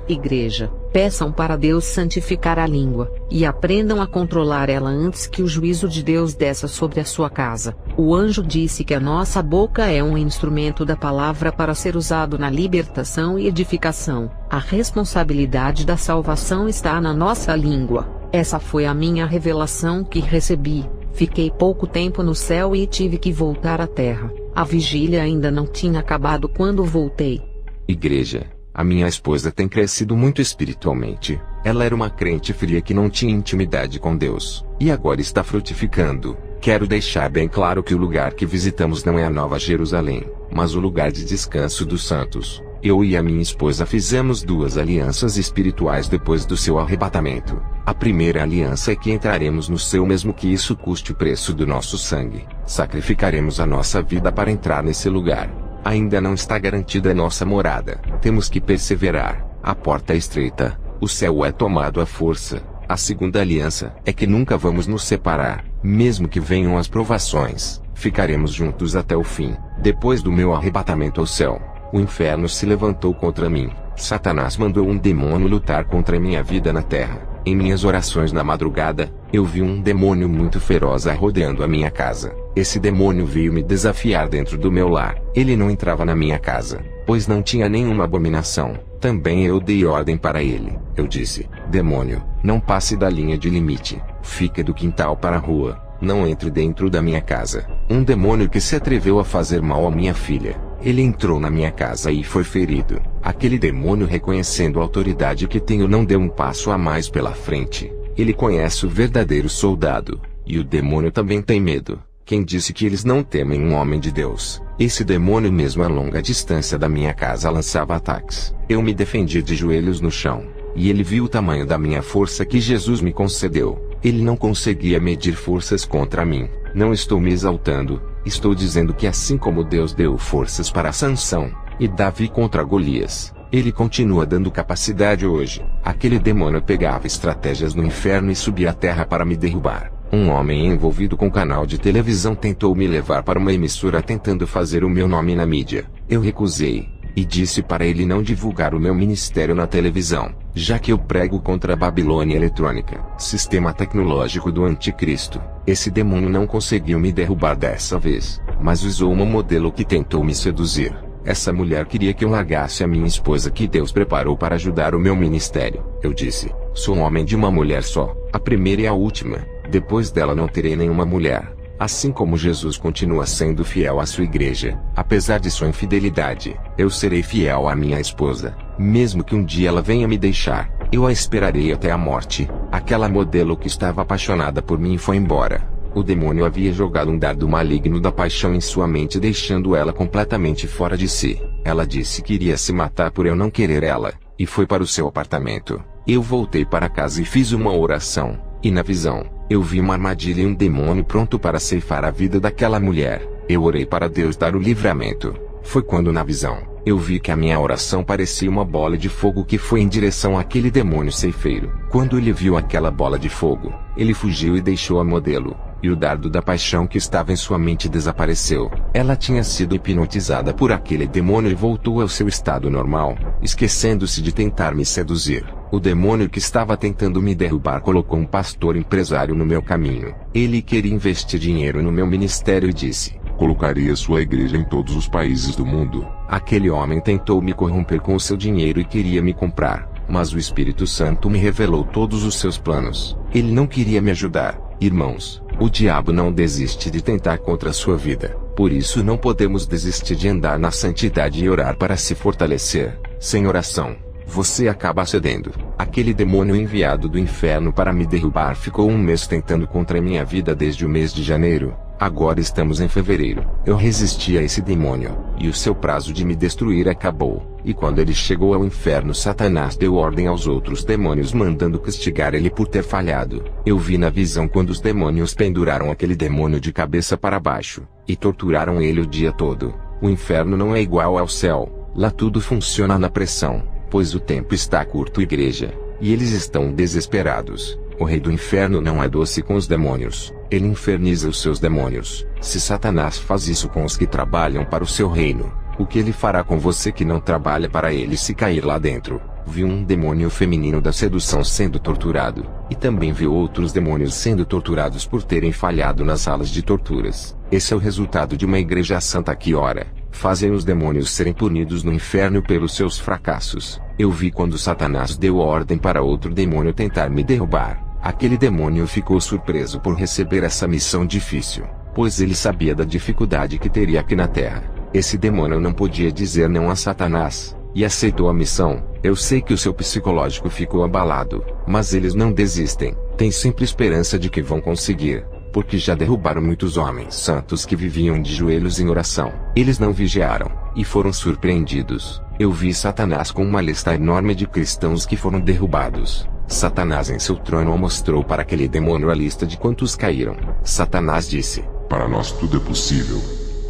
Igreja, peçam para Deus santificar a língua, e aprendam a controlar ela antes que o juízo de Deus desça sobre a sua casa. O anjo disse que a nossa boca é um instrumento da palavra para ser usado na libertação e edificação. A responsabilidade da salvação está na nossa língua. Essa foi a minha revelação que recebi. Fiquei pouco tempo no céu e tive que voltar à terra. A vigília ainda não tinha acabado quando voltei.
Igreja, a minha esposa tem crescido muito espiritualmente. Ela era uma crente fria que não tinha intimidade com Deus, e agora está frutificando. Quero deixar bem claro que o lugar que visitamos não é a Nova Jerusalém, mas o lugar de descanso dos santos. Eu e a minha esposa fizemos 2 alianças espirituais depois do seu arrebatamento. A primeira aliança é que entraremos no céu mesmo que isso custe o preço do nosso sangue. Sacrificaremos a nossa vida para entrar nesse lugar. Ainda não está garantida a nossa morada. Temos que perseverar. A porta é estreita. O céu é tomado à força. A segunda aliança é que nunca vamos nos separar. Mesmo que venham as provações, ficaremos juntos até o fim. Depois do meu arrebatamento ao céu, o inferno se levantou contra mim. Satanás mandou um demônio lutar contra minha vida na terra. Em minhas orações na madrugada, eu vi um demônio muito feroz rodeando a minha casa. Esse demônio veio me desafiar dentro do meu lar. Ele não entrava na minha casa, pois não tinha nenhuma abominação. Também eu dei ordem para ele. Eu disse: demônio, não passe da linha de limite. Fique do quintal para a rua. Não entre dentro da minha casa. Um demônio que se atreveu a fazer mal à minha filha. Ele entrou na minha casa e foi ferido. Aquele demônio, reconhecendo a autoridade que tenho, não deu um passo a mais pela frente. Ele conhece o verdadeiro soldado. E o demônio também tem medo. Quem disse que eles não temem um homem de Deus? Esse demônio, mesmo a longa distância da minha casa, lançava ataques. Eu me defendi de joelhos no chão. E ele viu o tamanho da minha força que Jesus me concedeu. Ele não conseguia medir forças contra mim. Não estou me exaltando. Estou dizendo que assim como Deus deu forças para Sansão e Davi contra Golias, ele continua dando capacidade hoje. Aquele demônio pegava estratégias no inferno e subia à terra para me derrubar. Um homem envolvido com canal de televisão tentou me levar para uma emissora tentando fazer o meu nome na mídia. Eu recusei e disse para ele não divulgar o meu ministério na televisão, já que eu prego contra a Babilônia eletrônica, sistema tecnológico do anticristo. Esse demônio não conseguiu me derrubar dessa vez, mas usou uma modelo que tentou me seduzir. Essa mulher queria que eu largasse a minha esposa que Deus preparou para ajudar o meu ministério. Eu disse: sou um homem de uma mulher só, a primeira e a última. Depois dela não terei nenhuma mulher. Assim como Jesus continua sendo fiel à sua igreja, apesar de sua infidelidade, eu serei fiel à minha esposa. Mesmo que um dia ela venha me deixar, eu a esperarei até a morte. Aquela modelo que estava apaixonada por mim foi embora. O demônio havia jogado um dardo maligno da paixão em sua mente, deixando ela completamente fora de si. Ela disse que iria se matar por eu não querer ela, e foi para o seu apartamento. Eu voltei para casa e fiz uma oração, e na visão, eu vi uma armadilha e um demônio pronto para ceifar a vida daquela mulher. Eu orei para Deus dar o livramento. Foi quando na visão, eu vi que a minha oração parecia uma bola de fogo que foi em direção àquele demônio ceifeiro. Quando ele viu aquela bola de fogo, ele fugiu e deixou a modelo, e o dardo da paixão que estava em sua mente desapareceu. Ela tinha sido hipnotizada por aquele demônio e voltou ao seu estado normal, esquecendo-se de tentar me seduzir. O demônio que estava tentando me derrubar colocou um pastor empresário no meu caminho. Ele queria investir dinheiro no meu ministério e disse:
colocarei a sua igreja em todos os países do mundo.
Aquele homem tentou me corromper com o seu dinheiro e queria me comprar, mas o Espírito Santo me revelou todos os seus planos. Ele não queria me ajudar. Irmãos, o diabo não desiste de tentar contra a sua vida. Por isso não podemos desistir de andar na santidade e orar para se fortalecer. Sem oração, você acaba cedendo. Aquele demônio enviado do inferno para me derrubar ficou um mês tentando contra minha vida desde o mês de janeiro. Agora estamos em fevereiro. Eu resisti a esse demônio, e o seu prazo de me destruir acabou. E quando ele chegou ao inferno, Satanás deu ordem aos outros demônios mandando castigar ele por ter falhado. Eu vi na visão quando os demônios penduraram aquele demônio de cabeça para baixo, e torturaram ele o dia todo. O inferno não é igual ao céu, lá tudo funciona na pressão, pois o tempo está curto, igreja, e eles estão desesperados. O rei do inferno não é doce com os demônios, ele inferniza os seus demônios. Se Satanás faz isso com os que trabalham para o seu reino, o que ele fará com você que não trabalha para ele se cair lá dentro? Vi um demônio feminino da sedução sendo torturado, e também vi outros demônios sendo torturados por terem falhado nas salas de torturas. Esse é o resultado de uma igreja santa que ora, fazem os demônios serem punidos no inferno pelos seus fracassos. Eu vi quando Satanás deu ordem para outro demônio tentar me derrubar. Aquele demônio ficou surpreso por receber essa missão difícil, pois ele sabia da dificuldade que teria aqui na terra. Esse demônio não podia dizer não a Satanás, e aceitou a missão. Eu sei que o seu psicológico ficou abalado, mas eles não desistem, têm sempre esperança de que vão conseguir, porque já derrubaram muitos homens santos que viviam de joelhos em oração. Eles não vigiaram, e foram surpreendidos. Eu vi Satanás com uma lista enorme de cristãos que foram derrubados. Satanás em seu trono mostrou para aquele demônio a lista de quantos caíram. Satanás disse:
para nós tudo é possível.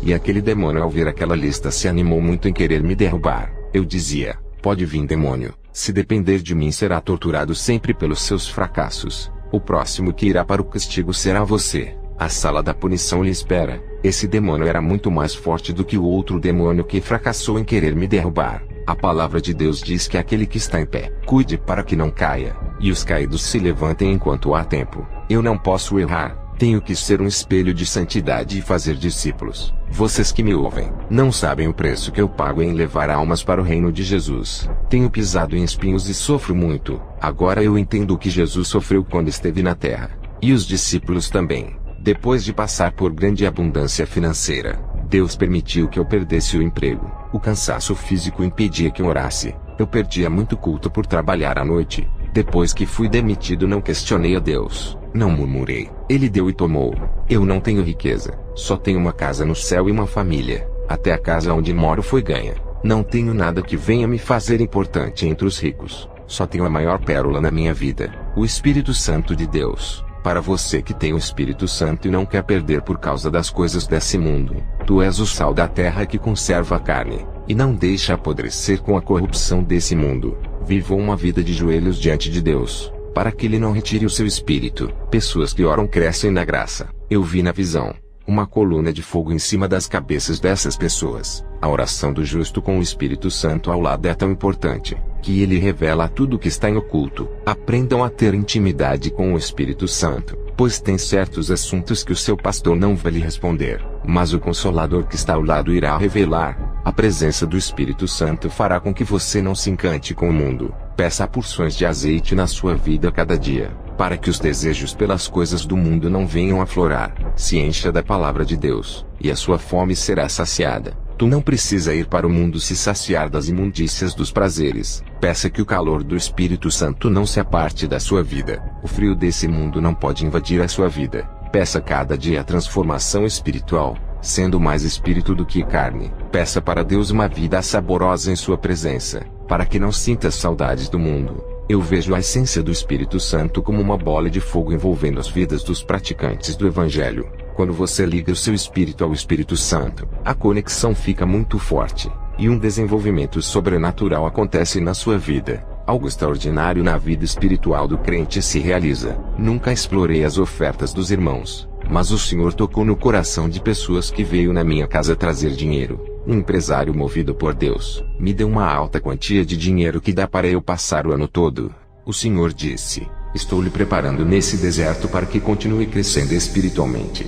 E aquele demônio, ao ver aquela lista, se animou muito em querer me derrubar. Eu dizia: pode vir, demônio, se depender de mim será torturado sempre pelos seus fracassos. O próximo que irá para o castigo será você. A sala da punição lhe espera. Esse demônio era muito mais forte do que o outro demônio que fracassou em querer me derrubar. A palavra de Deus diz que aquele que está em pé, cuide para que não caia, e os caídos se levantem enquanto há tempo. Eu não posso errar, tenho que ser um espelho de santidade e fazer discípulos. Vocês que me ouvem, não sabem o preço que eu pago em levar almas para o reino de Jesus. Tenho pisado em espinhos e sofro muito. Agora eu entendo o que Jesus sofreu quando esteve na terra. E os discípulos também. Depois de passar por grande abundância financeira, Deus permitiu que eu perdesse o emprego. O cansaço físico impedia que eu orasse. Eu perdia muito culto por trabalhar à noite. Depois que fui demitido, não questionei a Deus. Não murmurei. Ele deu e tomou. Eu não tenho riqueza. Só tenho uma casa no céu e uma família. Até a casa onde moro foi ganha. Não tenho nada que venha me fazer importante entre os ricos. Só tenho a maior pérola na minha vida: o Espírito Santo de Deus. Para você que tem o Espírito Santo e não quer perder por causa das coisas desse mundo, tu és o sal da terra que conserva a carne, e não deixa apodrecer com a corrupção desse mundo. Viva uma vida de joelhos diante de Deus, para que Ele não retire o seu espírito. Pessoas que oram crescem na graça. Eu vi na visão uma coluna de fogo em cima das cabeças dessas pessoas. A oração do justo com o Espírito Santo ao lado é tão importante, que ele revela tudo o que está em oculto. Aprendam a ter intimidade com o Espírito Santo, pois tem certos assuntos que o seu pastor não vai lhe responder, mas o Consolador que está ao lado irá revelar. A presença do Espírito Santo fará com que você não se encante com o mundo. Peça porções de azeite na sua vida cada dia, para que os desejos pelas coisas do mundo não venham a aflorar. Se encha da palavra de Deus, e a sua fome será saciada. Tu não precisa ir para o mundo se saciar das imundícias dos prazeres. Peça que o calor do Espírito Santo não se aparte da sua vida. O frio desse mundo não pode invadir a sua vida. Peça cada dia a transformação espiritual, sendo mais espírito do que carne. Peça para Deus uma vida saborosa em sua presença, para que não sinta saudades do mundo. Eu vejo a essência do Espírito Santo como uma bola de fogo envolvendo as vidas dos praticantes do Evangelho. Quando você liga o seu espírito ao Espírito Santo, a conexão fica muito forte, e um desenvolvimento sobrenatural acontece na sua vida. Algo extraordinário na vida espiritual do crente se realiza. Nunca explorei as ofertas dos irmãos, mas o Senhor tocou no coração de pessoas que veio na minha casa trazer dinheiro. Um empresário movido por Deus me deu uma alta quantia de dinheiro que dá para eu passar o ano todo. O Senhor disse: estou lhe preparando nesse deserto para que continue crescendo espiritualmente.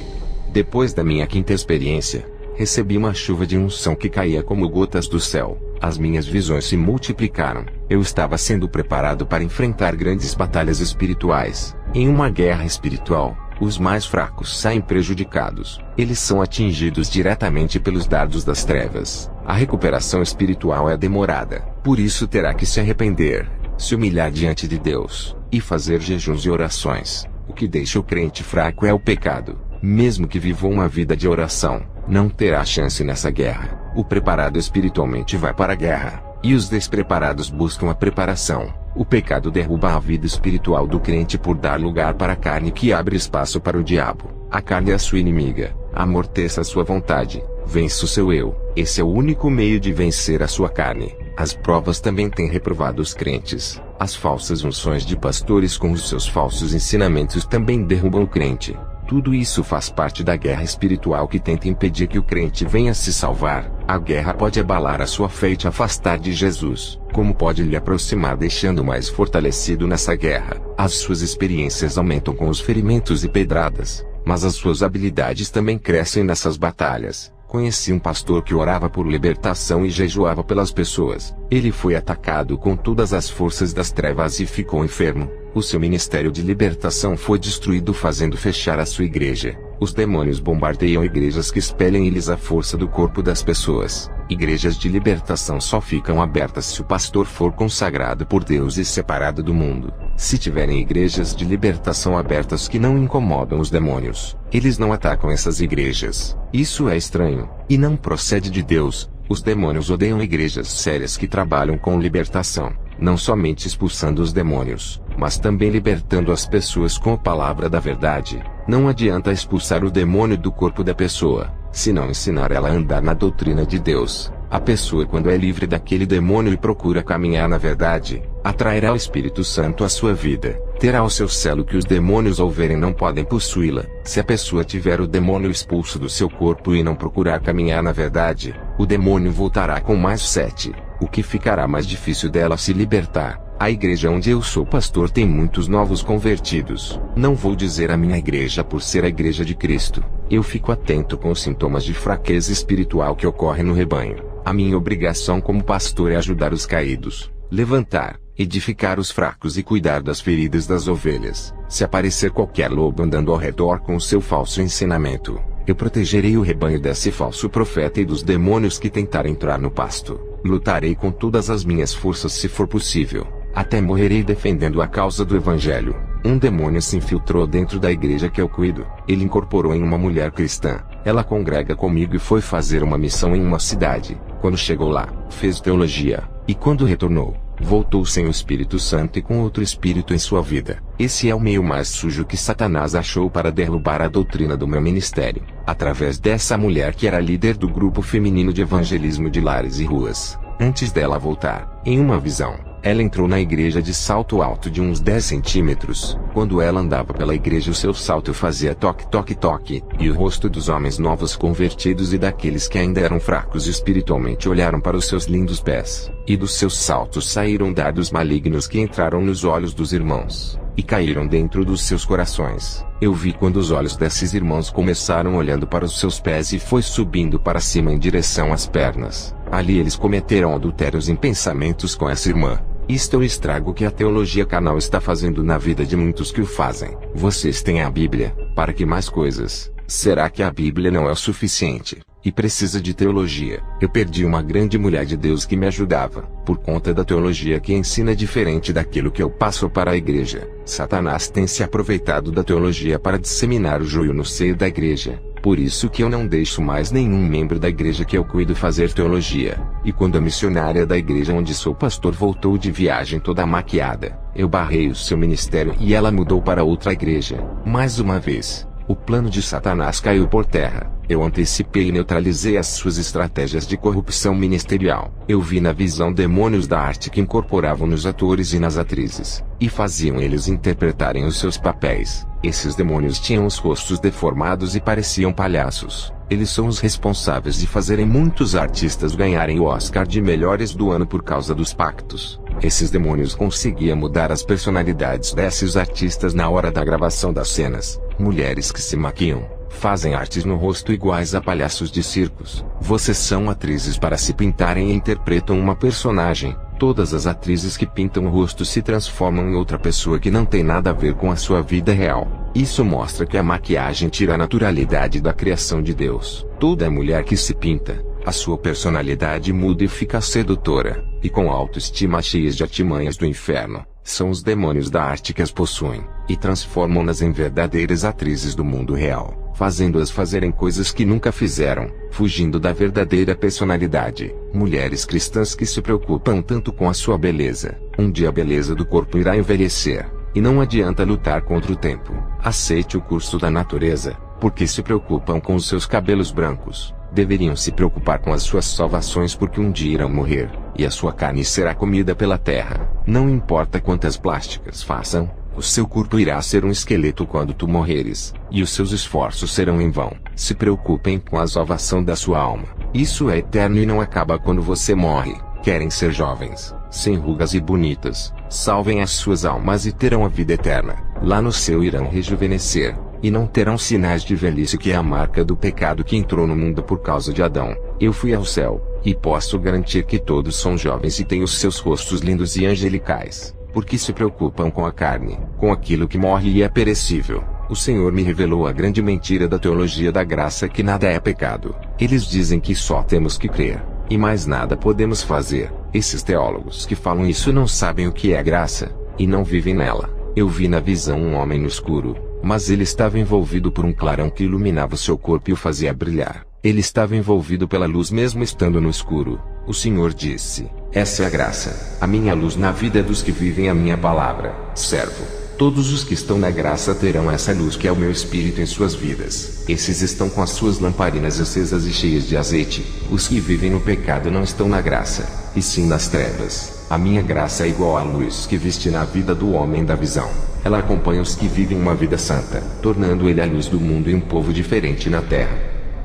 Depois da minha quinta experiência, recebi uma chuva de unção que caía como gotas do céu. As minhas visões se multiplicaram. Eu estava sendo preparado para enfrentar grandes batalhas espirituais. Em uma guerra espiritual, os mais fracos saem prejudicados. Eles são atingidos diretamente pelos dardos das trevas. A recuperação espiritual é demorada. Por isso terá que se arrepender, se humilhar diante de Deus, e fazer jejuns e orações. O que deixa o crente fraco é o pecado. Mesmo que viva uma vida de oração, não terá chance nessa guerra. O preparado espiritualmente vai para a guerra, e os despreparados buscam a preparação. O pecado derruba a vida espiritual do crente por dar lugar para a carne que abre espaço para o diabo. A carne é a sua inimiga, amorteça a sua vontade, vence o seu eu. Esse é o único meio de vencer a sua carne. As provas também têm reprovado os crentes. As falsas unções de pastores com os seus falsos ensinamentos também derrubam o crente. Tudo isso faz parte da guerra espiritual que tenta impedir que o crente venha se salvar. A guerra pode abalar a sua fé e te afastar de Jesus, como pode lhe aproximar deixando mais fortalecido nessa guerra. As suas experiências aumentam com os ferimentos e pedradas, mas as suas habilidades também crescem nessas batalhas. Conheci um pastor que orava por libertação e jejuava pelas pessoas. Ele foi atacado com todas as forças das trevas e ficou enfermo. O seu ministério de libertação foi destruído, fazendo fechar a sua igreja. Os demônios bombardeiam igrejas que espelhem eles a força do corpo das pessoas. Igrejas de libertação só ficam abertas se o pastor for consagrado por Deus e separado do mundo. Se tiverem igrejas de libertação abertas que não incomodam os demônios, eles não atacam essas igrejas. Isso é estranho, e não procede de Deus. Os demônios odeiam igrejas sérias que trabalham com libertação, não somente expulsando os demônios, mas também libertando as pessoas com a palavra da verdade. Não adianta expulsar o demônio do corpo da pessoa, se não ensinar ela a andar na doutrina de Deus. A pessoa, quando é livre daquele demônio e procura caminhar na verdade, atrairá o Espírito Santo à sua vida. Terá o seu selo que os demônios ao verem não podem possuí-la. Se a pessoa tiver o demônio expulso do seu corpo e não procurar caminhar na verdade, o demônio voltará com mais 7, o que ficará mais difícil dela se libertar. A igreja onde eu sou pastor tem muitos novos convertidos. Não vou dizer a minha igreja por ser a igreja de Cristo. Eu fico atento com os sintomas de fraqueza espiritual que ocorrem no rebanho. A minha obrigação como pastor é ajudar os caídos, levantar, edificar os fracos e cuidar das feridas das ovelhas. Se aparecer qualquer lobo andando ao redor com o seu falso ensinamento, eu protegerei o rebanho desse falso profeta e dos demônios que tentarem entrar no pasto. Lutarei com todas as minhas forças se for possível. Até morrerei defendendo a causa do Evangelho. Um demônio se infiltrou dentro da igreja que eu cuido. Ele incorporou em uma mulher cristã. Ela congrega comigo e foi fazer uma missão em uma cidade. Quando chegou lá, fez teologia. E quando retornou, voltou sem o Espírito Santo e com outro espírito em sua vida. Esse é o meio mais sujo que Satanás achou para derrubar a doutrina do meu ministério. Através dessa mulher que era líder do grupo feminino de evangelismo de lares e ruas. Antes dela voltar, em uma visão, ela entrou na igreja de salto alto de uns 10 centímetros. Quando ela andava pela igreja, o seu salto fazia toque, toque, toque, e o rosto dos homens novos convertidos e daqueles que ainda eram fracos espiritualmente olharam para os seus lindos pés. E dos seus saltos saíram dardos malignos que entraram nos olhos dos irmãos, e caíram dentro dos seus corações. Eu vi quando os olhos desses irmãos começaram olhando para os seus pés e foi subindo para cima em direção às pernas. Ali eles cometeram adultérios em pensamentos com essa irmã. Isto é o estrago que a teologia canal está fazendo na vida de muitos que o fazem. Vocês têm a Bíblia, para que mais coisas? Será que a Bíblia não é o suficiente, e precisa de teologia? Eu perdi uma grande mulher de Deus que me ajudava, por conta da teologia que ensina diferente daquilo que eu passo para a igreja. Satanás tem se aproveitado da teologia para disseminar o joio no seio da igreja. Por isso que eu não deixo mais nenhum membro da igreja que eu cuido fazer teologia. E quando a missionária da igreja onde sou pastor voltou de viagem toda maquiada, eu barrei o seu ministério e ela mudou para outra igreja. Mais uma vez, o plano de Satanás caiu por terra. Eu antecipei e neutralizei as suas estratégias de corrupção ministerial. Eu vi na visão demônios da arte que incorporavam nos atores e nas atrizes, e faziam eles interpretarem os seus papéis. Esses demônios tinham os rostos deformados e pareciam palhaços. Eles são os responsáveis de fazerem muitos artistas ganharem o Oscar de melhores do ano por causa dos pactos. Esses demônios conseguiam mudar as personalidades desses artistas na hora da gravação das cenas. Mulheres que se maquiam, fazem artes no rosto iguais a palhaços de circos. Vocês são atrizes para se pintarem e interpretam uma personagem. Todas as atrizes que pintam o rosto se transformam em outra pessoa que não tem nada a ver com a sua vida real. Isso mostra que a maquiagem tira a naturalidade da criação de Deus. Toda mulher que se pinta, a sua personalidade muda e fica sedutora, e com autoestima cheias de artimanhas do inferno. São os demônios da arte que as possuem, e transformam-nas em verdadeiras atrizes do mundo real, fazendo-as fazerem coisas que nunca fizeram, fugindo da verdadeira personalidade. Mulheres cristãs que se preocupam tanto com a sua beleza. Um dia a beleza do corpo irá envelhecer, e não adianta lutar contra o tempo. Aceite o curso da natureza, porque se preocupam com os seus cabelos brancos. Deveriam se preocupar com as suas salvações porque um dia irão morrer, e a sua carne será comida pela terra. Não importa quantas plásticas façam, o seu corpo irá ser um esqueleto quando tu morreres, e os seus esforços serão em vão. Se preocupem com a salvação da sua alma. Isso é eterno e não acaba quando você morre. Querem ser jovens, sem rugas e bonitas. Salvem as suas almas e terão a vida eterna. Lá no céu irão rejuvenescer, e não terão sinais de velhice, que é a marca do pecado que entrou no mundo por causa de Adão. Eu fui ao céu, e posso garantir que todos são jovens e têm os seus rostos lindos e angelicais, porque se preocupam com a carne, com aquilo que morre e é perecível. O Senhor me revelou a grande mentira da teologia da graça, que nada é pecado. Eles dizem que só temos que crer, e mais nada podemos fazer. Esses teólogos que falam isso não sabem o que é graça, e não vivem nela. Eu vi na visão um homem no escuro, mas ele estava envolvido por um clarão que iluminava o seu corpo e o fazia brilhar. Ele estava envolvido pela luz mesmo estando no escuro. O Senhor disse: essa é a graça. A minha luz na vida dos que vivem a minha palavra. Servo. Todos os que estão na graça terão essa luz que é o meu Espírito em suas vidas. Esses estão com as suas lamparinas acesas e cheias de azeite. Os que vivem no pecado não estão na graça, e sim nas trevas. A minha graça é igual à luz que viste na vida do homem da visão. Ela acompanha os que vivem uma vida santa, tornando ele a luz do mundo e um povo diferente na terra.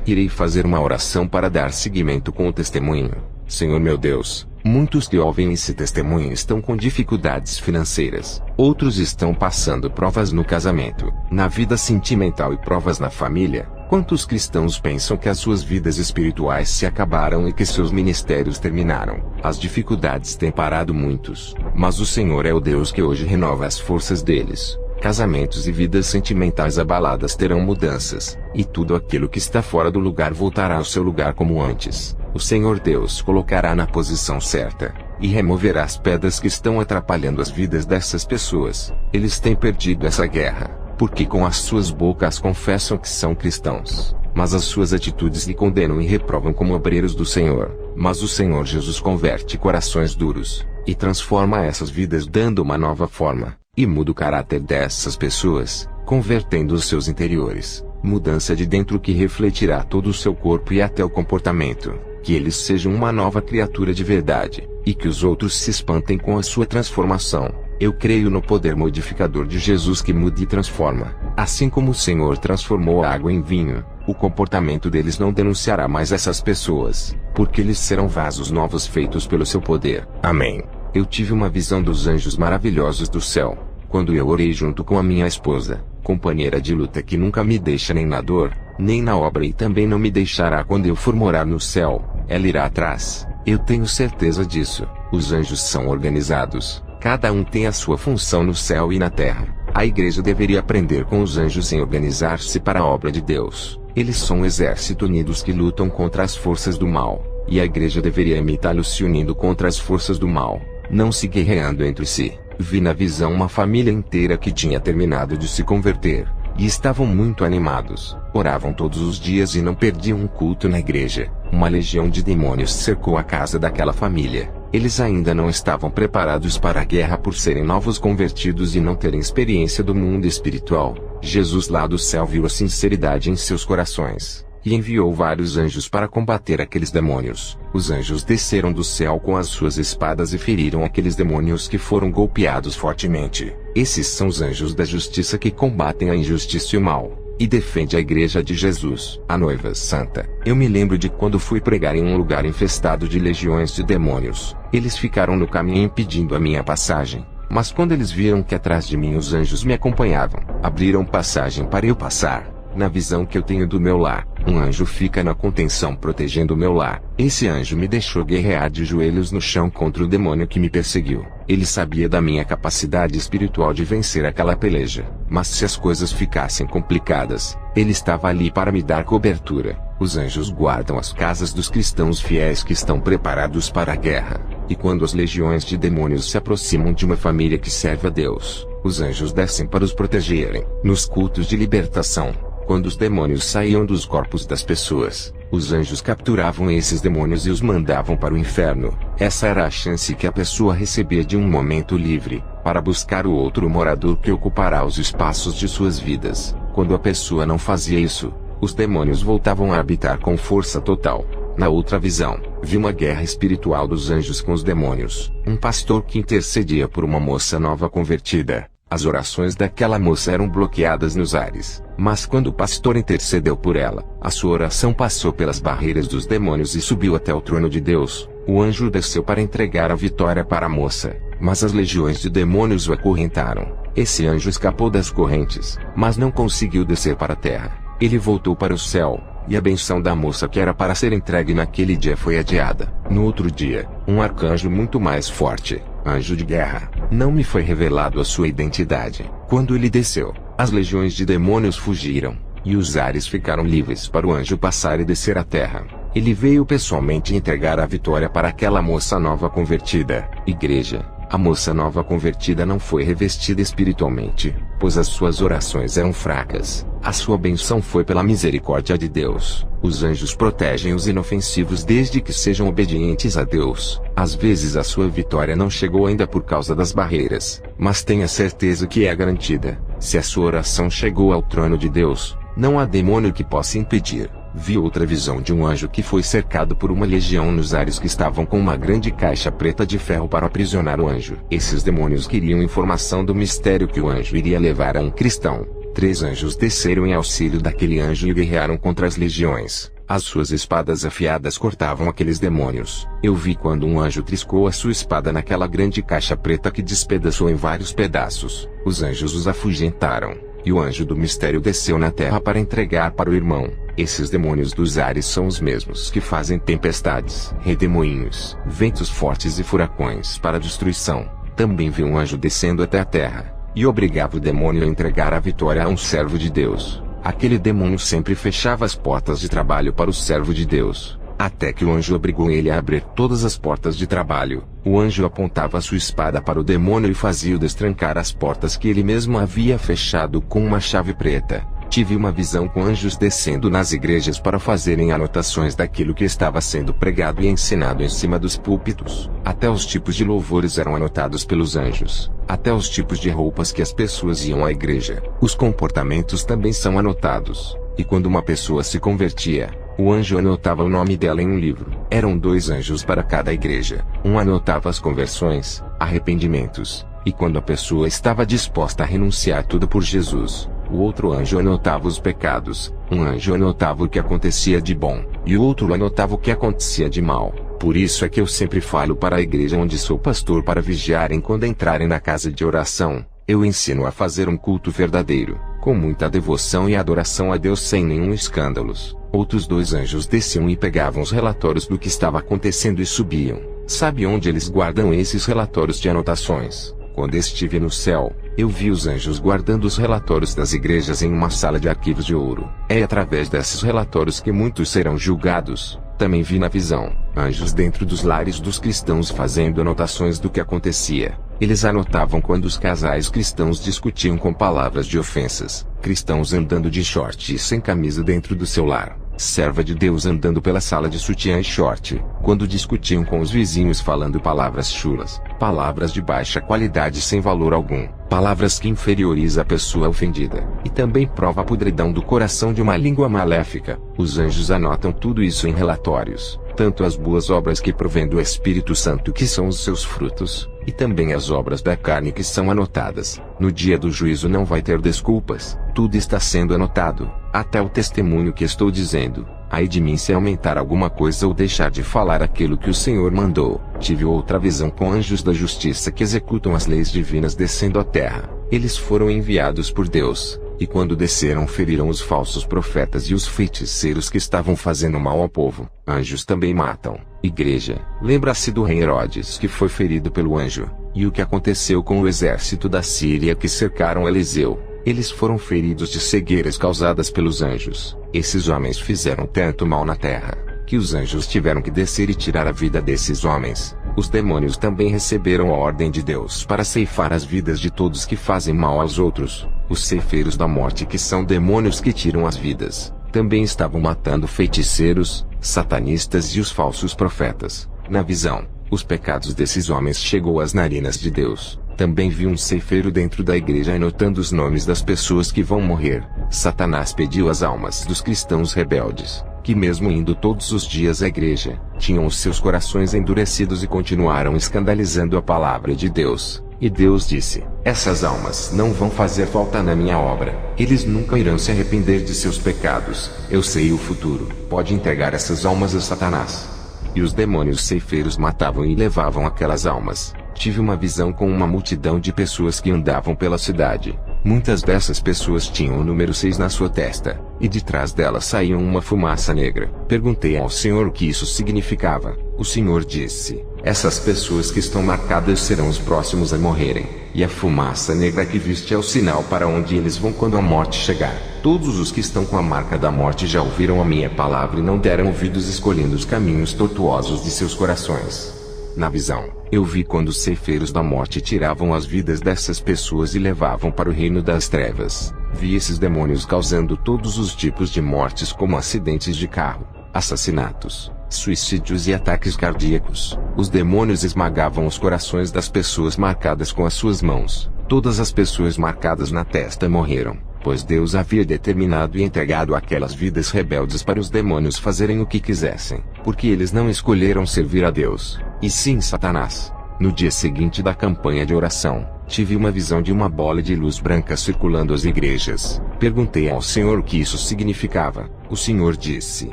Irei fazer uma oração para dar seguimento com o testemunho. Senhor meu Deus, muitos que ouvem esse testemunho estão com dificuldades financeiras. Outros estão passando provas no casamento, na vida sentimental e provas na família. Quantos cristãos pensam que as suas vidas espirituais se acabaram e que seus ministérios terminaram? As dificuldades têm parado muitos, mas o Senhor é o Deus que hoje renova as forças deles. Casamentos e vidas sentimentais abaladas terão mudanças, e tudo aquilo que está fora do lugar voltará ao seu lugar como antes. O Senhor Deus colocará na posição certa, e removerá as pedras que estão atrapalhando as vidas dessas pessoas. Eles têm perdido essa guerra, porque com as suas bocas confessam que são cristãos, mas as suas atitudes lhe condenam e reprovam como obreiros do Senhor. Mas o Senhor Jesus converte corações duros, e transforma essas vidas dando uma nova forma, e muda o caráter dessas pessoas, convertendo os seus interiores. Mudança de dentro que refletirá todo o seu corpo e até o comportamento. Que eles sejam uma nova criatura de verdade, e que os outros se espantem com a sua transformação. Eu creio no poder modificador de Jesus que muda e transforma. Assim como o Senhor transformou a água em vinho, o comportamento deles não denunciará mais essas pessoas, porque eles serão vasos novos feitos pelo seu poder. Amém. Eu tive uma visão dos anjos maravilhosos do céu, quando eu orei junto com a minha esposa, companheira de luta que nunca me deixa nem na dor, nem na obra, e também não me deixará quando eu for morar no céu. Ela irá atrás. Eu tenho certeza disso. Os anjos são organizados. Cada um tem a sua função no céu e na terra. A igreja deveria aprender com os anjos em organizar-se para a obra de Deus. Eles são um exército unidos que lutam contra as forças do mal, e a igreja deveria imitá-los se unindo contra as forças do mal, não se guerreando entre si. Vi na visão uma família inteira que tinha terminado de se converter, e estavam muito animados. Oravam todos os dias e não perdiam um culto na igreja. Uma legião de demônios cercou a casa daquela família. Eles ainda não estavam preparados para a guerra por serem novos convertidos e não terem experiência do mundo espiritual. Jesus lá do céu viu a sinceridade em seus corações, e enviou vários anjos para combater aqueles demônios. Os anjos desceram do céu com as suas espadas e feriram aqueles demônios que foram golpeados fortemente. Esses são os anjos da justiça que combatem a injustiça e o mal. e defende a igreja de Jesus, a noiva santa. Eu me lembro de quando fui pregar em um lugar infestado de legiões de demônios. Eles ficaram no caminho impedindo a minha passagem. Mas quando eles viram que atrás de mim os anjos me acompanhavam, abriram passagem para eu passar. Na visão que eu tenho do meu lar, um anjo fica na contenção protegendo o meu lar. Esse anjo me deixou guerrear de joelhos no chão contra o demônio que me perseguiu. Ele sabia da minha capacidade espiritual de vencer aquela peleja. Mas se as coisas ficassem complicadas, ele estava ali para me dar cobertura. Os anjos guardam as casas dos cristãos fiéis que estão preparados para a guerra. E quando as legiões de demônios se aproximam de uma família que serve a Deus, os anjos descem para os protegerem. Nos cultos de libertação, quando os demônios saíam dos corpos das pessoas, os anjos capturavam esses demônios e os mandavam para o inferno. Essa era a chance que a pessoa recebia de um momento livre, para buscar o outro morador que ocupará os espaços de suas vidas. Quando a pessoa não fazia isso, os demônios voltavam a habitar com força total. Na outra visão, vi uma guerra espiritual dos anjos com os demônios. Um pastor que intercedia por uma moça nova convertida. As orações daquela moça eram bloqueadas nos ares. Mas quando o pastor intercedeu por ela, a sua oração passou pelas barreiras dos demônios e subiu até o trono de Deus. O anjo desceu para entregar a vitória para a moça, mas as legiões de demônios o acorrentaram. Esse anjo escapou das correntes, mas não conseguiu descer para a terra. Ele voltou para o céu, e a benção da moça que era para ser entregue naquele dia foi adiada. No outro dia, um arcanjo muito mais forte, anjo de guerra, não me foi revelado a sua identidade. Quando ele desceu, as legiões de demônios fugiram, e os ares ficaram livres para o anjo passar e descer à terra. Ele veio pessoalmente entregar a vitória para aquela moça nova convertida. Igreja, a moça nova convertida não foi revestida espiritualmente, pois as suas orações eram fracas. A sua benção foi pela misericórdia de Deus. Os anjos protegem os inofensivos desde que sejam obedientes a Deus. Às vezes a sua vitória não chegou ainda por causa das barreiras, mas tenha certeza que é garantida. Se a sua oração chegou ao trono de Deus, não há demônio que possa impedir. Vi outra visão de um anjo que foi cercado por uma legião nos ares que estavam com uma grande caixa preta de ferro para aprisionar o anjo. Esses demônios queriam informação do mistério que o anjo iria levar a um cristão. 3 anjos desceram em auxílio daquele anjo e guerrearam contra as legiões. As suas espadas afiadas cortavam aqueles demônios. Eu vi quando um anjo triscou a sua espada naquela grande caixa preta que despedaçou em vários pedaços. Os anjos os afugentaram, e o anjo do mistério desceu na terra para entregar para o irmão. Esses demônios dos ares são os mesmos que fazem tempestades, redemoinhos, ventos fortes e furacões para destruição. Também vi um anjo descendo até a terra, e obrigava o demônio a entregar a vitória a um servo de Deus. Aquele demônio sempre fechava as portas de trabalho para o servo de Deus, até que o anjo obrigou ele a abrir todas as portas de trabalho. O anjo apontava sua espada para o demônio e fazia-o destrancar as portas que ele mesmo havia fechado com uma chave preta. Tive uma visão com anjos descendo nas igrejas para fazerem anotações daquilo que estava sendo pregado e ensinado em cima dos púlpitos. Até os tipos de louvores eram anotados pelos anjos. Até os tipos de roupas que as pessoas iam à igreja. Os comportamentos também são anotados. E quando uma pessoa se convertia, o anjo anotava o nome dela em um livro. Eram 2 anjos para cada igreja. Um anotava as conversões, arrependimentos, e quando a pessoa estava disposta a renunciar tudo por Jesus. O outro anjo anotava os pecados. Um anjo anotava o que acontecia de bom, e o outro anotava o que acontecia de mal. Por isso é que eu sempre falo para a igreja onde sou pastor para vigiarem quando entrarem na casa de oração. Eu ensino a fazer um culto verdadeiro, com muita devoção e adoração a Deus sem nenhum escândalos. Outros 2 anjos desciam e pegavam os relatórios do que estava acontecendo e subiam. Sabe onde eles guardam esses relatórios de anotações? Quando estive no céu, eu vi os anjos guardando os relatórios das igrejas em uma sala de arquivos de ouro. É através desses relatórios que muitos serão julgados. Também vi na visão, anjos dentro dos lares dos cristãos fazendo anotações do que acontecia. Eles anotavam quando os casais cristãos discutiam com palavras de ofensas, cristãos andando de short e sem camisa dentro do seu lar, serva de Deus andando pela sala de sutiã e short, quando discutiam com os vizinhos falando palavras chulas, palavras de baixa qualidade sem valor algum, palavras que inferioriza a pessoa ofendida, e também prova a podridão do coração de uma língua maléfica. Os anjos anotam tudo isso em relatórios, tanto as boas obras que provém do Espírito Santo que são os seus frutos, e também as obras da carne que são anotadas. No dia do juízo não vai ter desculpas, tudo está sendo anotado, até o testemunho que estou dizendo. Ai de mim se aumentar alguma coisa ou deixar de falar aquilo que o Senhor mandou. Tive outra visão com anjos da justiça que executam as leis divinas descendo à terra. Eles foram enviados por Deus, e quando desceram feriram os falsos profetas e os feiticeiros que estavam fazendo mal ao povo. Anjos também matam. Igreja, lembra-se do rei Herodes que foi ferido pelo anjo, e o que aconteceu com o exército da Síria que cercaram Eliseu. Eles foram feridos de cegueiras causadas pelos anjos. Esses homens fizeram tanto mal na terra, que os anjos tiveram que descer e tirar a vida desses homens. Os demônios também receberam a ordem de Deus para ceifar as vidas de todos que fazem mal aos outros. Os ceifeiros da morte, que são demônios que tiram as vidas, também estavam matando feiticeiros, satanistas e os falsos profetas. Na visão, os pecados desses homens chegou às narinas de Deus. Também vi um ceifeiro dentro da igreja anotando os nomes das pessoas que vão morrer. Satanás pediu as almas dos cristãos rebeldes, que mesmo indo todos os dias à igreja, tinham os seus corações endurecidos e continuaram escandalizando a palavra de Deus. E Deus disse: essas almas não vão fazer falta na minha obra. Eles nunca irão se arrepender de seus pecados. Eu sei o futuro. Pode entregar essas almas a Satanás. E os demônios ceifeiros matavam e levavam aquelas almas. Tive uma visão com uma multidão de pessoas que andavam pela cidade. Muitas dessas pessoas tinham o número 6 na sua testa, e de trás delas saía uma fumaça negra. Perguntei ao Senhor o que isso significava. O Senhor disse: essas pessoas que estão marcadas serão os próximos a morrerem, e a fumaça negra que viste é o sinal para onde eles vão quando a morte chegar. Todos os que estão com a marca da morte já ouviram a minha palavra e não deram ouvidos, escolhendo os caminhos tortuosos de seus corações. Na visão, eu vi quando os ceifeiros da morte tiravam as vidas dessas pessoas e levavam para o reino das trevas. Vi esses demônios causando todos os tipos de mortes, como acidentes de carro, assassinatos, suicídios e ataques cardíacos. Os demônios esmagavam os corações das pessoas marcadas com as suas mãos. Todas as pessoas marcadas na testa morreram, pois Deus havia determinado e entregado aquelas vidas rebeldes para os demônios fazerem o que quisessem, porque eles não escolheram servir a Deus, e sim Satanás. No dia seguinte da campanha de oração, tive uma visão de uma bola de luz branca circulando as igrejas. Perguntei ao Senhor o que isso significava. O Senhor disse: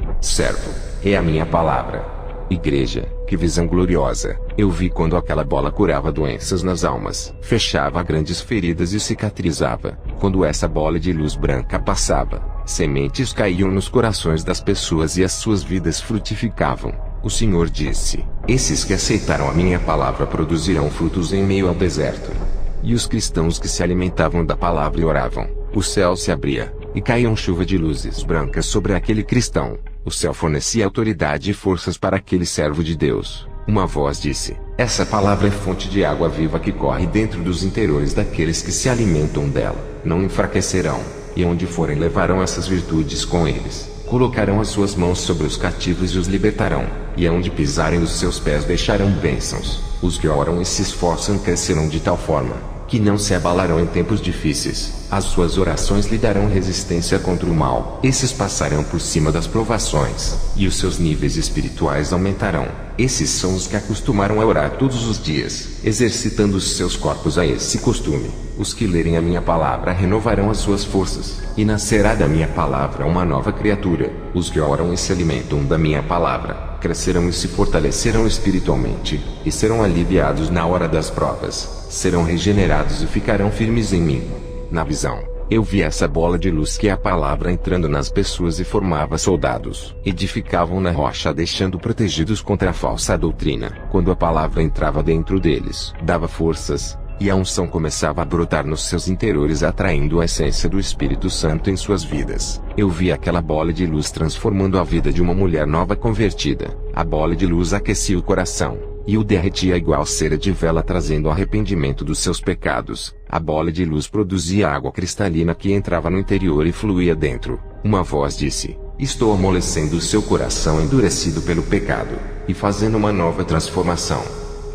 servo, é a minha palavra. Igreja, que visão gloriosa! Eu vi quando aquela bola curava doenças nas almas, fechava grandes feridas e cicatrizava. Quando essa bola de luz branca passava, sementes caíam nos corações das pessoas e as suas vidas frutificavam. O Senhor disse: esses que aceitaram a minha palavra produzirão frutos em meio ao deserto. E os cristãos que se alimentavam da palavra e oravam, o céu se abria, e caíam chuva de luzes brancas sobre aquele cristão. O céu fornecia autoridade e forças para aquele servo de Deus. Uma voz disse: essa palavra é fonte de água viva que corre dentro dos interiores daqueles que se alimentam dela. Não enfraquecerão, e onde forem levarão essas virtudes com eles. Colocarão as suas mãos sobre os cativos e os libertarão, e aonde pisarem os seus pés deixarão bênçãos. Os que oram e se esforçam crescerão de tal forma que não se abalarão em tempos difíceis. As suas orações lhe darão resistência contra o mal. Esses passarão por cima das provações, e os seus níveis espirituais aumentarão. Esses são os que acostumaram a orar todos os dias, exercitando os seus corpos a esse costume. Os que lerem a minha palavra renovarão as suas forças, e nascerá da minha palavra uma nova criatura. Os que oram e se alimentam da minha palavra crescerão e se fortalecerão espiritualmente, e serão aliviados na hora das provas. Serão regenerados e ficarão firmes em mim. Na visão, eu vi essa bola de luz que é a palavra entrando nas pessoas e formava soldados. Edificavam na rocha, deixando protegidos contra a falsa doutrina. Quando a palavra entrava dentro deles, dava forças, e a unção começava a brotar nos seus interiores, atraindo a essência do Espírito Santo em suas vidas. Eu vi aquela bola de luz transformando a vida de uma mulher nova convertida. A bola de luz aquecia o coração, e o derretia igual cera de vela, trazendo arrependimento dos seus pecados. A bola de luz produzia água cristalina que entrava no interior e fluía dentro. Uma voz disse: estou amolecendo o seu coração endurecido pelo pecado, e fazendo uma nova transformação.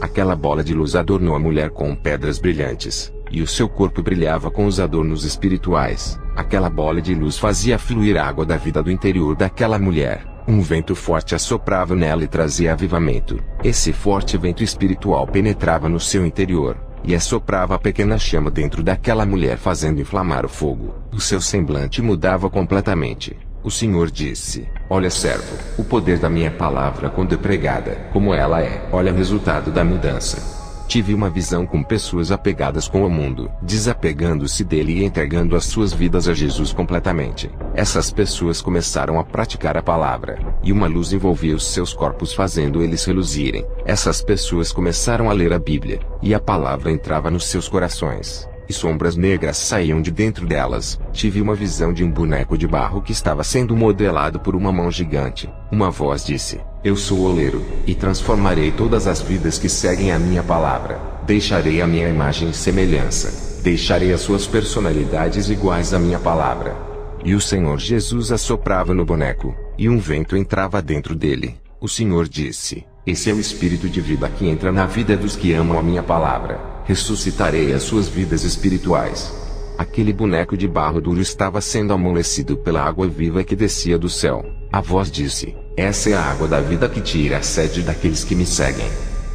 Aquela bola de luz adornou a mulher com pedras brilhantes, e o seu corpo brilhava com os adornos espirituais. Aquela bola de luz fazia fluir a água da vida do interior daquela mulher, Um vento forte assoprava nela e trazia avivamento. Esse forte vento espiritual penetrava no seu interior e assoprava a pequena chama dentro daquela mulher, fazendo inflamar o fogo. O seu semblante mudava completamente. O Senhor disse: olha, servo, o poder da minha palavra quando é pregada, como ela é. Olha o resultado da mudança. Tive uma visão com pessoas apegadas com o mundo, desapegando-se dele e entregando as suas vidas a Jesus completamente. Essas pessoas começaram a praticar a palavra, e uma luz envolvia os seus corpos, fazendo eles reluzirem. Essas pessoas começaram a ler a Bíblia, e a palavra entrava nos seus corações, e sombras negras saíam de dentro delas. Tive uma visão de um boneco de barro que estava sendo modelado por uma mão gigante. Uma voz disse: eu sou o oleiro, e transformarei todas as vidas que seguem a minha palavra. Deixarei a minha imagem e semelhança. Deixarei as suas personalidades iguais à minha palavra. E o Senhor Jesus assoprava no boneco, e um vento entrava dentro dele. O Senhor disse: esse é o espírito de vida que entra na vida dos que amam a minha palavra. Ressuscitarei as suas vidas espirituais. Aquele boneco de barro duro estava sendo amolecido pela água viva que descia do céu. A voz disse: essa é a água da vida que tira a sede daqueles que me seguem.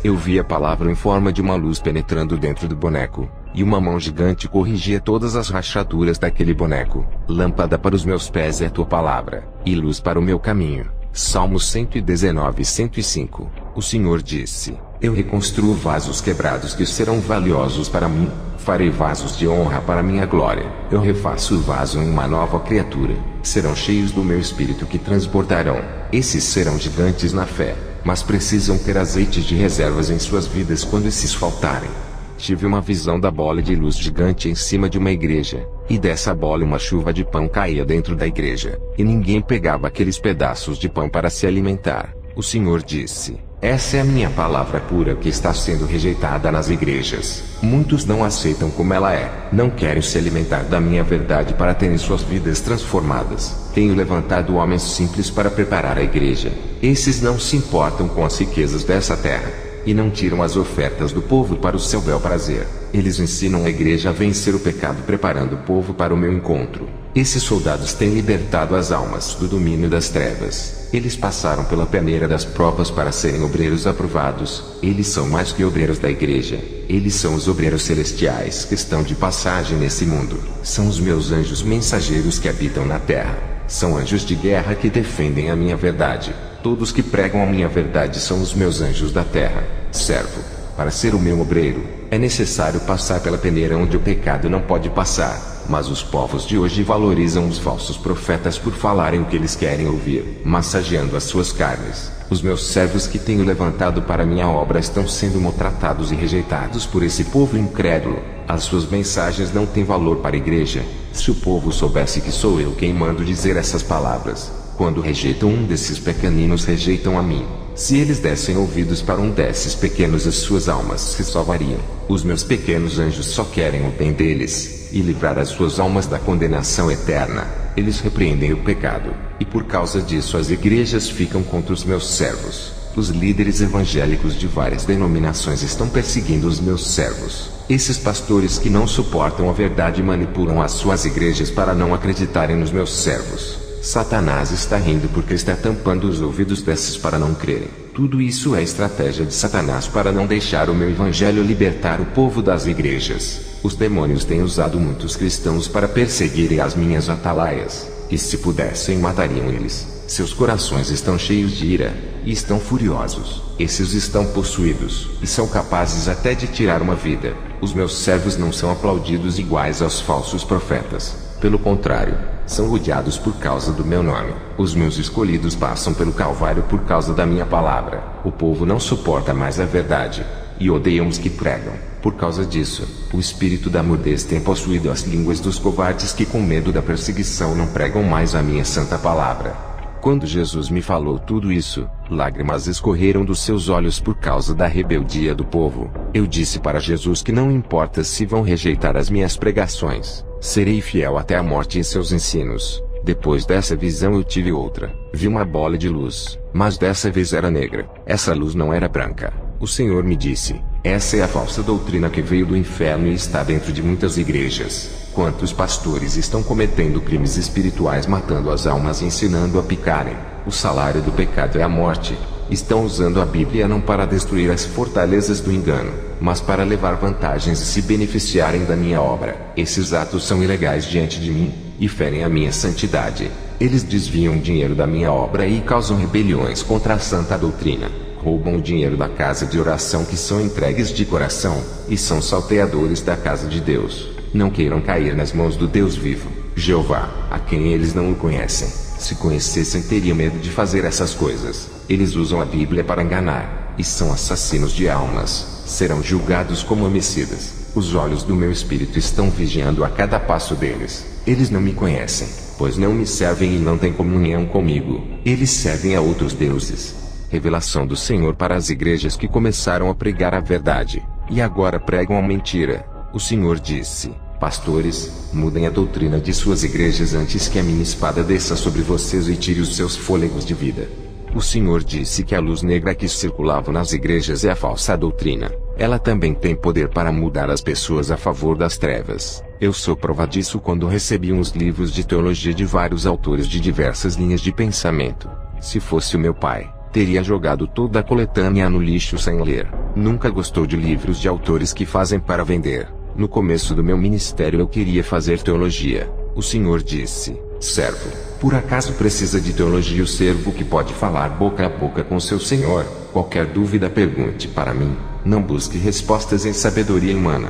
Eu vi a palavra em forma de uma luz penetrando dentro do boneco, e uma mão gigante corrigia todas as rachaduras daquele boneco. Lâmpada para os meus pés é a tua palavra, e luz para o meu caminho. Salmos 119 e 105. O Senhor disse: eu reconstruo vasos quebrados que serão valiosos para mim. Farei vasos de honra para minha glória. Eu refaço o vaso em uma nova criatura. Serão cheios do meu espírito que transbordarão. Esses serão gigantes na fé, mas precisam ter azeites de reservas em suas vidas quando esses faltarem. Tive uma visão da bola de luz gigante em cima de uma igreja, e dessa bola uma chuva de pão caía dentro da igreja, e ninguém pegava aqueles pedaços de pão para se alimentar. O Senhor disse: essa é a minha palavra pura que está sendo rejeitada nas igrejas. Muitos não aceitam como ela é, não querem se alimentar da minha verdade para terem suas vidas transformadas. Tenho levantado homens simples para preparar a igreja. Esses não se importam com as riquezas dessa terra, e não tiram as ofertas do povo para o seu bel prazer. Eles ensinam a igreja a vencer o pecado, preparando o povo para o meu encontro. Esses soldados têm libertado as almas do domínio das trevas. Eles passaram pela peneira das provas para serem obreiros aprovados. Eles são mais que obreiros da igreja. Eles são os obreiros celestiais que estão de passagem nesse mundo. São os meus anjos mensageiros que habitam na terra. São anjos de guerra que defendem a minha verdade. Todos que pregam a minha verdade são os meus anjos da terra. Servo, para ser o meu obreiro, é necessário passar pela peneira onde o pecado não pode passar. Mas os povos de hoje valorizam os falsos profetas por falarem o que eles querem ouvir, massageando as suas carnes. Os meus servos que tenho levantado para minha obra estão sendo maltratados e rejeitados por esse povo incrédulo. As suas mensagens não têm valor para a igreja. Se o povo soubesse que sou eu quem mando dizer essas palavras, quando rejeitam um desses pequeninos, rejeitam a mim. Se eles dessem ouvidos para um desses pequenos, as suas almas se salvariam. Os meus pequenos anjos só querem o bem deles, e livrar as suas almas da condenação eterna. Eles repreendem o pecado, e por causa disso as igrejas ficam contra os meus servos. Os líderes evangélicos de várias denominações estão perseguindo os meus servos. Esses pastores que não suportam a verdade manipulam as suas igrejas para não acreditarem nos meus servos. Satanás está rindo porque está tampando os ouvidos desses para não crerem. Tudo isso é estratégia de Satanás para não deixar o meu evangelho libertar o povo das igrejas. Os demônios têm usado muitos cristãos para perseguirem as minhas atalaias, e se pudessem matariam eles. Seus corações estão cheios de ira, e estão furiosos. Esses estão possuídos, e são capazes até de tirar uma vida. Os meus servos não são aplaudidos iguais aos falsos profetas. Pelo contrário, são odiados por causa do meu nome. Os meus escolhidos passam pelo Calvário por causa da minha palavra. O povo não suporta mais a verdade, e odeiam os que pregam. Por causa disso, o espírito da mudez tem possuído as línguas dos covardes que, com medo da perseguição, não pregam mais a minha santa palavra. Quando Jesus me falou tudo isso, lágrimas escorreram dos seus olhos por causa da rebeldia do povo. Eu disse para Jesus que não importa se vão rejeitar as minhas pregações, serei fiel até a morte em seus ensinos. Depois dessa visão eu tive outra. Vi uma bola de luz, mas dessa vez era negra. Essa luz não era branca. O Senhor me disse: essa é a falsa doutrina que veio do inferno e está dentro de muitas igrejas. Quantos pastores estão cometendo crimes espirituais, matando as almas e ensinando a picarem? O salário do pecado é a morte. Estão usando a Bíblia não para destruir as fortalezas do engano, mas para levar vantagens e se beneficiarem da minha obra. Esses atos são ilegais diante de mim, e ferem a minha santidade. Eles desviam o dinheiro da minha obra e causam rebeliões contra a santa doutrina. Roubam o dinheiro da casa de oração que são entregues de coração, e são salteadores da casa de Deus. Não queiram cair nas mãos do Deus vivo, Jeová, a quem eles não o conhecem. Se conhecessem, teriam medo de fazer essas coisas. Eles usam a Bíblia para enganar, e são assassinos de almas. Serão julgados como homicidas. Os olhos do meu espírito estão vigiando a cada passo deles. Eles não me conhecem, pois não me servem e não têm comunhão comigo. Eles servem a outros deuses. Revelação do Senhor para as igrejas que começaram a pregar a verdade, e agora pregam a mentira. O Senhor disse: pastores, mudem a doutrina de suas igrejas antes que a minha espada desça sobre vocês e tire os seus fôlegos de vida. O Senhor disse que a luz negra que circulava nas igrejas é a falsa doutrina. Ela também tem poder para mudar as pessoas a favor das trevas. Eu sou prova disso quando recebi uns livros de teologia de vários autores de diversas linhas de pensamento. Se fosse o meu pai, teria jogado toda a coletânea no lixo sem ler. Nunca gostou de livros de autores que fazem para vender. No começo do meu ministério eu queria fazer teologia. O Senhor disse: servo, por acaso precisa de teologia o servo que pode falar boca a boca com seu Senhor? Qualquer dúvida pergunte para mim. Não busque respostas em sabedoria humana.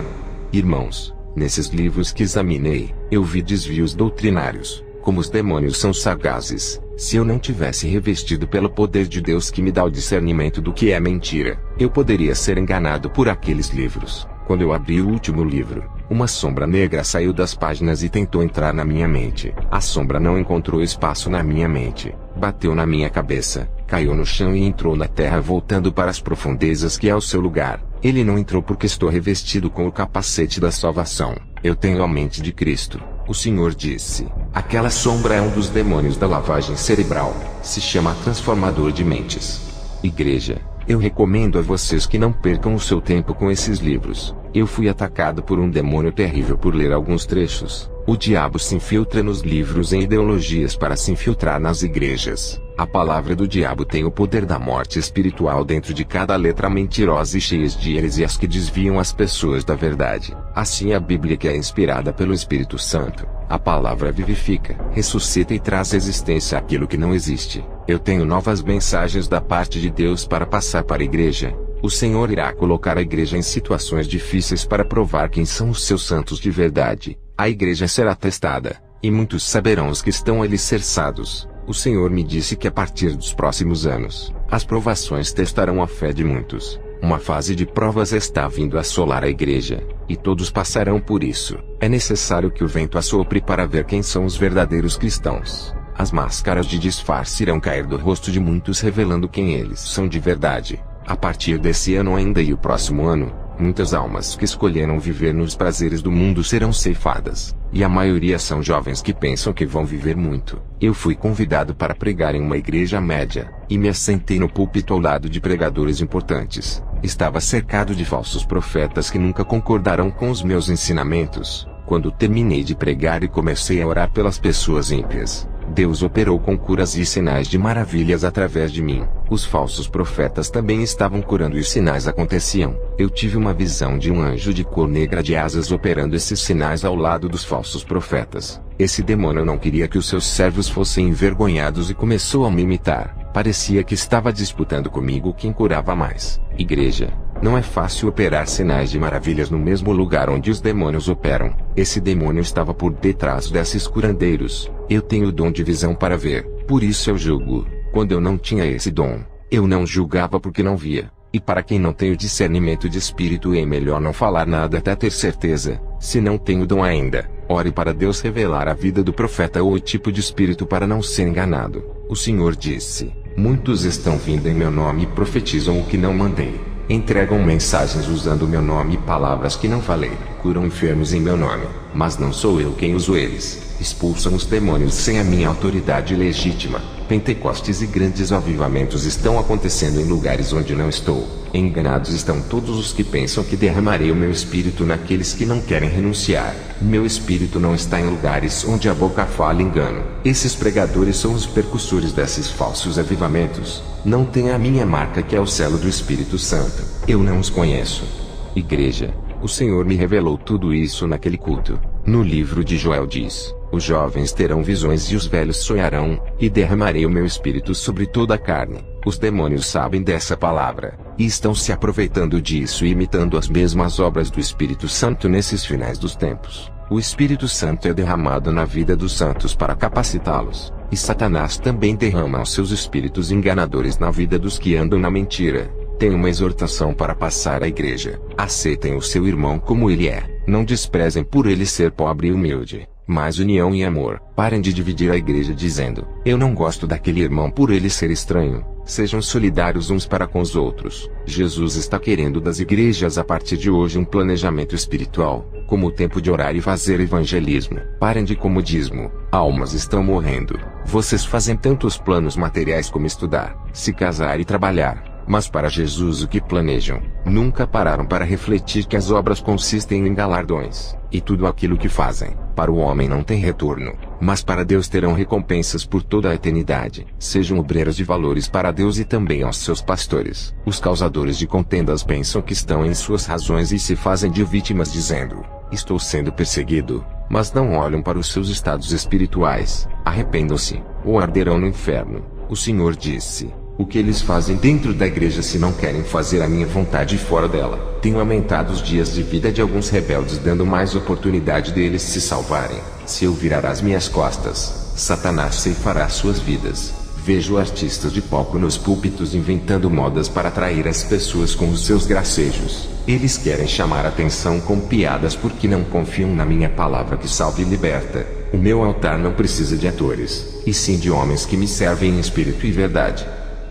Irmãos, nesses livros que examinei, eu vi desvios doutrinários. Como os demônios são sagazes. Se eu não tivesse revestido pelo poder de Deus que me dá o discernimento do que é mentira, eu poderia ser enganado por aqueles livros. Quando eu abri o último livro, uma sombra negra saiu das páginas e tentou entrar na minha mente. A sombra não encontrou espaço na minha mente. Bateu na minha cabeça, caiu no chão e entrou na terra, voltando para as profundezas que é o seu lugar. Ele não entrou porque estou revestido com o capacete da salvação. Eu tenho a mente de Cristo. O Senhor disse: aquela sombra é um dos demônios da lavagem cerebral. Se chama transformador de mentes. Igreja, eu recomendo a vocês que não percam o seu tempo com esses livros. Eu fui atacado por um demônio terrível por ler alguns trechos. O diabo se infiltra nos livros em ideologias para se infiltrar nas igrejas. A palavra do diabo tem o poder da morte espiritual dentro de cada letra mentirosa e cheias de heresias que desviam as pessoas da verdade. Assim a Bíblia, que é inspirada pelo Espírito Santo, a palavra vivifica, ressuscita e traz existência àquilo que não existe. Eu tenho novas mensagens da parte de Deus para passar para a igreja. O Senhor irá colocar a igreja em situações difíceis para provar quem são os seus santos de verdade. A igreja será testada, e muitos saberão os que estão alicerçados. O Senhor me disse que a partir dos próximos anos, as provações testarão a fé de muitos. Uma fase de provas está vindo assolar a igreja, e todos passarão por isso. É necessário que o vento assopre para ver quem são os verdadeiros cristãos. As máscaras de disfarce irão cair do rosto de muitos, revelando quem eles são de verdade. A partir desse ano ainda e o próximo ano, muitas almas que escolheram viver nos prazeres do mundo serão ceifadas, e a maioria são jovens que pensam que vão viver muito. Eu fui convidado para pregar em uma igreja média, e me assentei no púlpito ao lado de pregadores importantes. Estava cercado de falsos profetas que nunca concordarão com os meus ensinamentos. Quando terminei de pregar e comecei a orar pelas pessoas ímpias, Deus operou com curas e sinais de maravilhas através de mim. Os falsos profetas também estavam curando e os sinais aconteciam. Eu tive uma visão de um anjo de cor negra de asas operando esses sinais ao lado dos falsos profetas. Esse demônio não queria que os seus servos fossem envergonhados e começou a me imitar. Parecia que estava disputando comigo quem curava mais. Igreja, não é fácil operar sinais de maravilhas no mesmo lugar onde os demônios operam. Esse demônio estava por detrás desses curandeiros. Eu tenho o dom de visão para ver, por isso eu julgo. Quando eu não tinha esse dom, eu não julgava porque não via. E para quem não tem o discernimento de espírito, é melhor não falar nada até ter certeza. Se não tem o dom ainda, ore para Deus revelar a vida do profeta ou o tipo de espírito para não ser enganado. O Senhor disse: muitos estão vindo em meu nome e profetizam o que não mandei. Entregam mensagens usando o meu nome e palavras que não falei. curam enfermos em meu nome, mas não sou eu quem uso eles. Expulsam os demônios sem a minha autoridade legítima. Pentecostes e grandes avivamentos estão acontecendo em lugares onde não estou. Enganados estão todos os que pensam que derramarei o meu espírito naqueles que não querem renunciar. Meu espírito não está em lugares onde a boca fala engano. Esses pregadores são os percussores desses falsos avivamentos. Não têm a minha marca, que é o selo do Espírito Santo. Eu não os conheço. Igreja, o Senhor me revelou tudo isso naquele culto. No livro de Joel diz: os jovens terão visões e os velhos sonharão, e derramarei o meu espírito sobre toda a carne. Os demônios sabem dessa palavra, e estão se aproveitando disso e imitando as mesmas obras do Espírito Santo nesses finais dos tempos. O Espírito Santo é derramado na vida dos santos para capacitá-los, e Satanás também derrama os seus espíritos enganadores na vida dos que andam na mentira. Tenho uma exortação para passar à igreja: aceitem o seu irmão como ele é, não desprezem por ele ser pobre e humilde. Mais união e amor. Parem de dividir a igreja dizendo: eu não gosto daquele irmão por ele ser estranho. Sejam solidários uns para com os outros. Jesus está querendo das igrejas a partir de hoje um planejamento espiritual, como o tempo de orar e fazer evangelismo. Parem de comodismo. Almas estão morrendo. Vocês fazem tantos planos materiais como estudar, se casar e trabalhar. Mas para Jesus o que planejam? Nunca pararam para refletir que as obras consistem em galardões, e tudo aquilo que fazem, para o homem não tem retorno, mas para Deus terão recompensas por toda a eternidade. Sejam obreiros de valores para Deus e também aos seus pastores. Os causadores de contendas pensam que estão em suas razões e se fazem de vítimas dizendo: estou sendo perseguido, mas não olham para os seus estados espirituais. Arrependam-se, ou arderão no inferno. O Senhor disse: o que eles fazem dentro da igreja se não querem fazer a minha vontade fora dela? Tenho aumentado os dias de vida de alguns rebeldes, dando mais oportunidade deles se salvarem. Se eu virar as minhas costas, Satanás ceifará suas vidas. Vejo artistas de palco nos púlpitos inventando modas para atrair as pessoas com os seus gracejos. Eles querem chamar atenção com piadas porque não confiam na minha palavra que salva e liberta. O meu altar não precisa de atores, e sim de homens que me servem em espírito e verdade.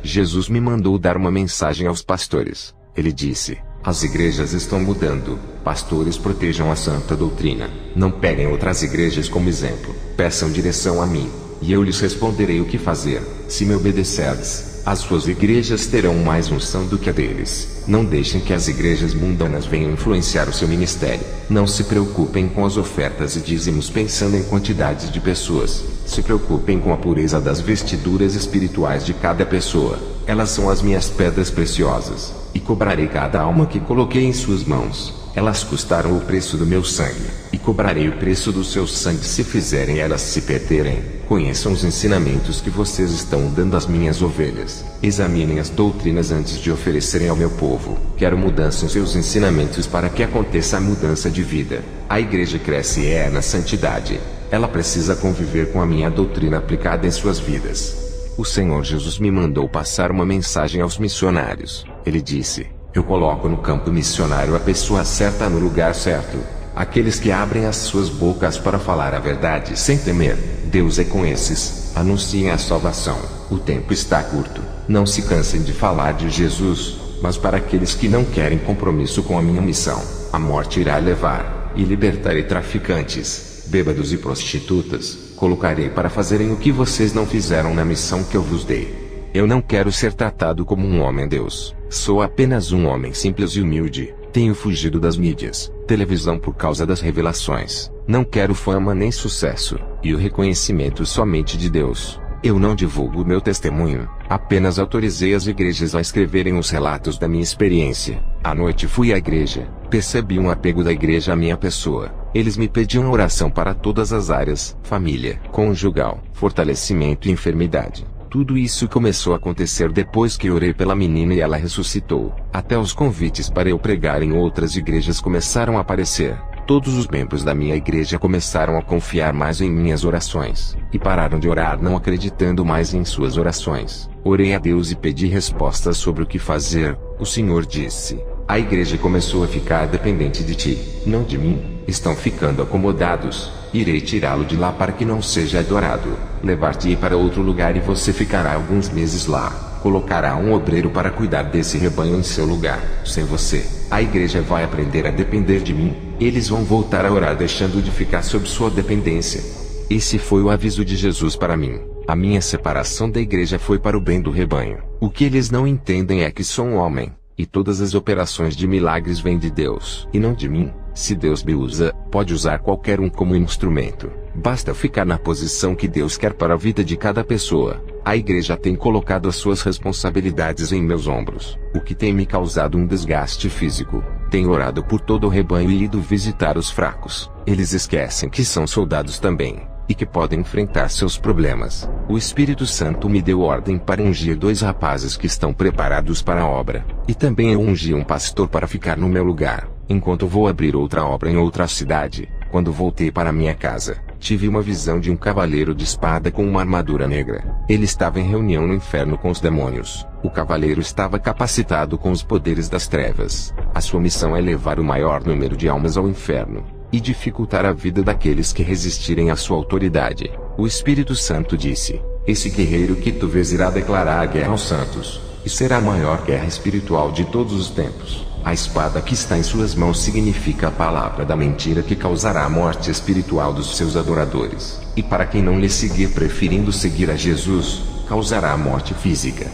Jesus me mandou dar uma mensagem aos pastores. Ele disse: as igrejas estão mudando. Pastores, protejam a santa doutrina. Não peguem outras igrejas como exemplo. Peçam direção a mim, e eu lhes responderei o que fazer. Se me obedecerdes, as suas igrejas terão mais unção do que a deles. Não deixem que as igrejas mundanas venham influenciar o seu ministério. Não se preocupem com as ofertas e dízimos pensando em quantidades de pessoas. Se preocupem com a pureza das vestiduras espirituais de cada pessoa. Elas são as minhas pedras preciosas, e cobrarei cada alma que coloquei em suas mãos. Elas custaram o preço do meu sangue, e cobrarei o preço do seu sangue se fizerem elas se perderem. Conheçam os ensinamentos que vocês estão dando às minhas ovelhas. Examinem as doutrinas antes de oferecerem ao meu povo. Quero mudança em seus ensinamentos para que aconteça a mudança de vida. A igreja cresce na santidade. Ela precisa conviver com a minha doutrina aplicada em suas vidas. O Senhor Jesus me mandou passar uma mensagem aos missionários. Ele disse: eu coloco no campo missionário a pessoa certa no lugar certo. Aqueles que abrem as suas bocas para falar a verdade sem temer. Deus é com esses. Anunciem a salvação. O tempo está curto. Não se cansem de falar de Jesus. Mas para aqueles que não querem compromisso com a minha missão, a morte irá levar, e libertarei traficantes, bêbados e prostitutas. Colocarei para fazerem o que vocês não fizeram na missão que eu vos dei. Eu não quero ser tratado como um homem-deus. Sou apenas um homem simples e humilde. Tenho fugido das mídias, televisão por causa das revelações. Não quero fama nem sucesso, e o reconhecimento somente de Deus. Eu não divulgo meu testemunho, apenas autorizei as igrejas a escreverem os relatos da minha experiência. À noite fui à igreja, percebi um apego da igreja à minha pessoa. Eles me pediam oração para todas as áreas: família, conjugal, fortalecimento e enfermidade. Tudo isso começou a acontecer depois que orei pela menina e ela ressuscitou. Até os convites para eu pregar em outras igrejas começaram a aparecer. Todos os membros da minha igreja começaram a confiar mais em minhas orações, e pararam de orar não acreditando mais em suas orações. Orei a Deus e pedi respostas sobre o que fazer. O Senhor disse: a igreja começou a ficar dependente de ti, não de mim. Estão ficando acomodados. Irei tirá-lo de lá para que não seja adorado. Levar-te-ei para outro lugar e você ficará alguns meses lá. colocará um obreiro para cuidar desse rebanho em seu lugar. Sem você, a igreja vai aprender a depender de mim. Eles vão voltar a orar deixando de ficar sob sua dependência. Esse foi o aviso de Jesus para mim. A minha separação da igreja foi para o bem do rebanho. O que eles não entendem é que sou um homem, e todas as operações de milagres vêm de Deus, e não de mim. Se Deus me usa, pode usar qualquer um como instrumento. Basta ficar na posição que Deus quer para a vida de cada pessoa. A igreja tem colocado as suas responsabilidades em meus ombros, o que tem me causado um desgaste físico. Tenho orado por todo o rebanho e ido visitar os fracos. Eles esquecem que são soldados também, e que podem enfrentar seus problemas. O Espírito Santo me deu ordem para ungir 2 rapazes que estão preparados para a obra, e também eu ungi um pastor para ficar no meu lugar, enquanto vou abrir outra obra em outra cidade. Quando voltei para minha casa, tive uma visão de um cavaleiro de espada com uma armadura negra. Ele estava em reunião no inferno com os demônios. O cavaleiro estava capacitado com os poderes das trevas. A sua missão é levar o maior número de almas ao inferno e dificultar a vida daqueles que resistirem à sua autoridade. O Espírito Santo disse: esse guerreiro que tu vês irá declarar a guerra aos santos, e será a maior guerra espiritual de todos os tempos. A espada que está em suas mãos significa a palavra da mentira que causará a morte espiritual dos seus adoradores. E para quem não lhe seguir preferindo seguir a Jesus, causará a morte física.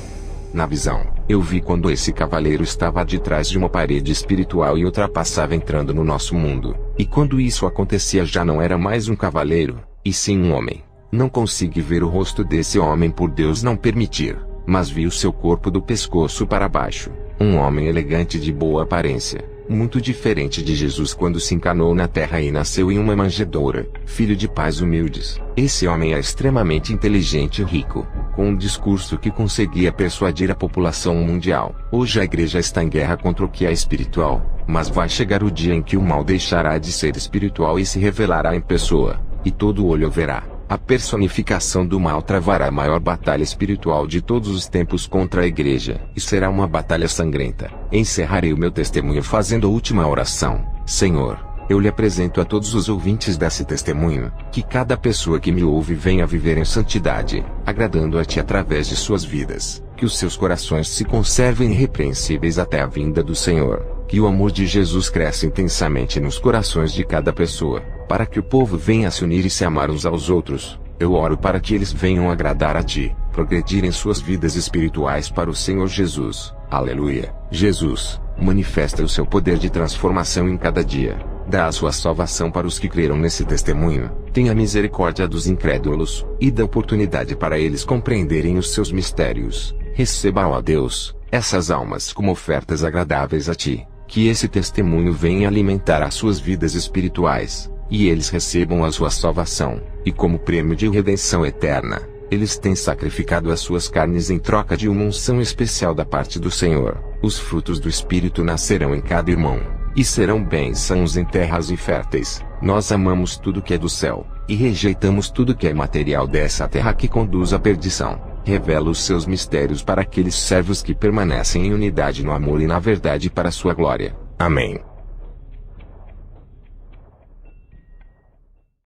Na visão, eu vi quando esse cavaleiro estava de trás de uma parede espiritual e ultrapassava entrando no nosso mundo. E quando isso acontecia já não era mais um cavaleiro, e sim um homem. Não consegui ver o rosto desse homem por Deus não permitir, mas vi o seu corpo do pescoço para baixo. Um homem elegante de boa aparência, muito diferente de Jesus quando se encarnou na terra e nasceu em uma manjedoura, filho de pais humildes. Esse homem é extremamente inteligente e rico, com um discurso que conseguia persuadir a população mundial. Hoje a igreja está em guerra contra o que é espiritual, mas vai chegar o dia em que o mal deixará de ser espiritual e se revelará em pessoa, e todo olho o verá. A personificação do mal travará a maior batalha espiritual de todos os tempos contra a igreja, e será uma batalha sangrenta. Encerrarei o meu testemunho fazendo a última oração. Senhor, eu lhe apresento a todos os ouvintes desse testemunho, que cada pessoa que me ouve venha viver em santidade, agradando a Ti através de suas vidas, que os seus corações se conservem irrepreensíveis até a vinda do Senhor, que o amor de Jesus cresça intensamente nos corações de cada pessoa, para que o povo venha a se unir e se amar uns aos outros. Eu oro para que eles venham agradar a Ti, progredir em suas vidas espirituais para o Senhor Jesus. Aleluia. Jesus, manifesta o seu poder de transformação em cada dia. Dá a sua salvação para os que creram nesse testemunho. Tenha misericórdia dos incrédulos, e dá oportunidade para eles compreenderem os seus mistérios. Receba, ó Deus, essas almas como ofertas agradáveis a Ti. Que esse testemunho venha alimentar as suas vidas espirituais, e eles recebam a sua salvação, e como prêmio de redenção eterna, eles têm sacrificado as suas carnes em troca de uma unção especial da parte do Senhor. Os frutos do Espírito nascerão em cada irmão, e serão bênçãos em terras inférteis. Nós amamos tudo que é do céu, e rejeitamos tudo que é material dessa terra que conduz à perdição. Revela os seus mistérios para aqueles servos que permanecem em unidade no amor e na verdade para a sua glória. Amém.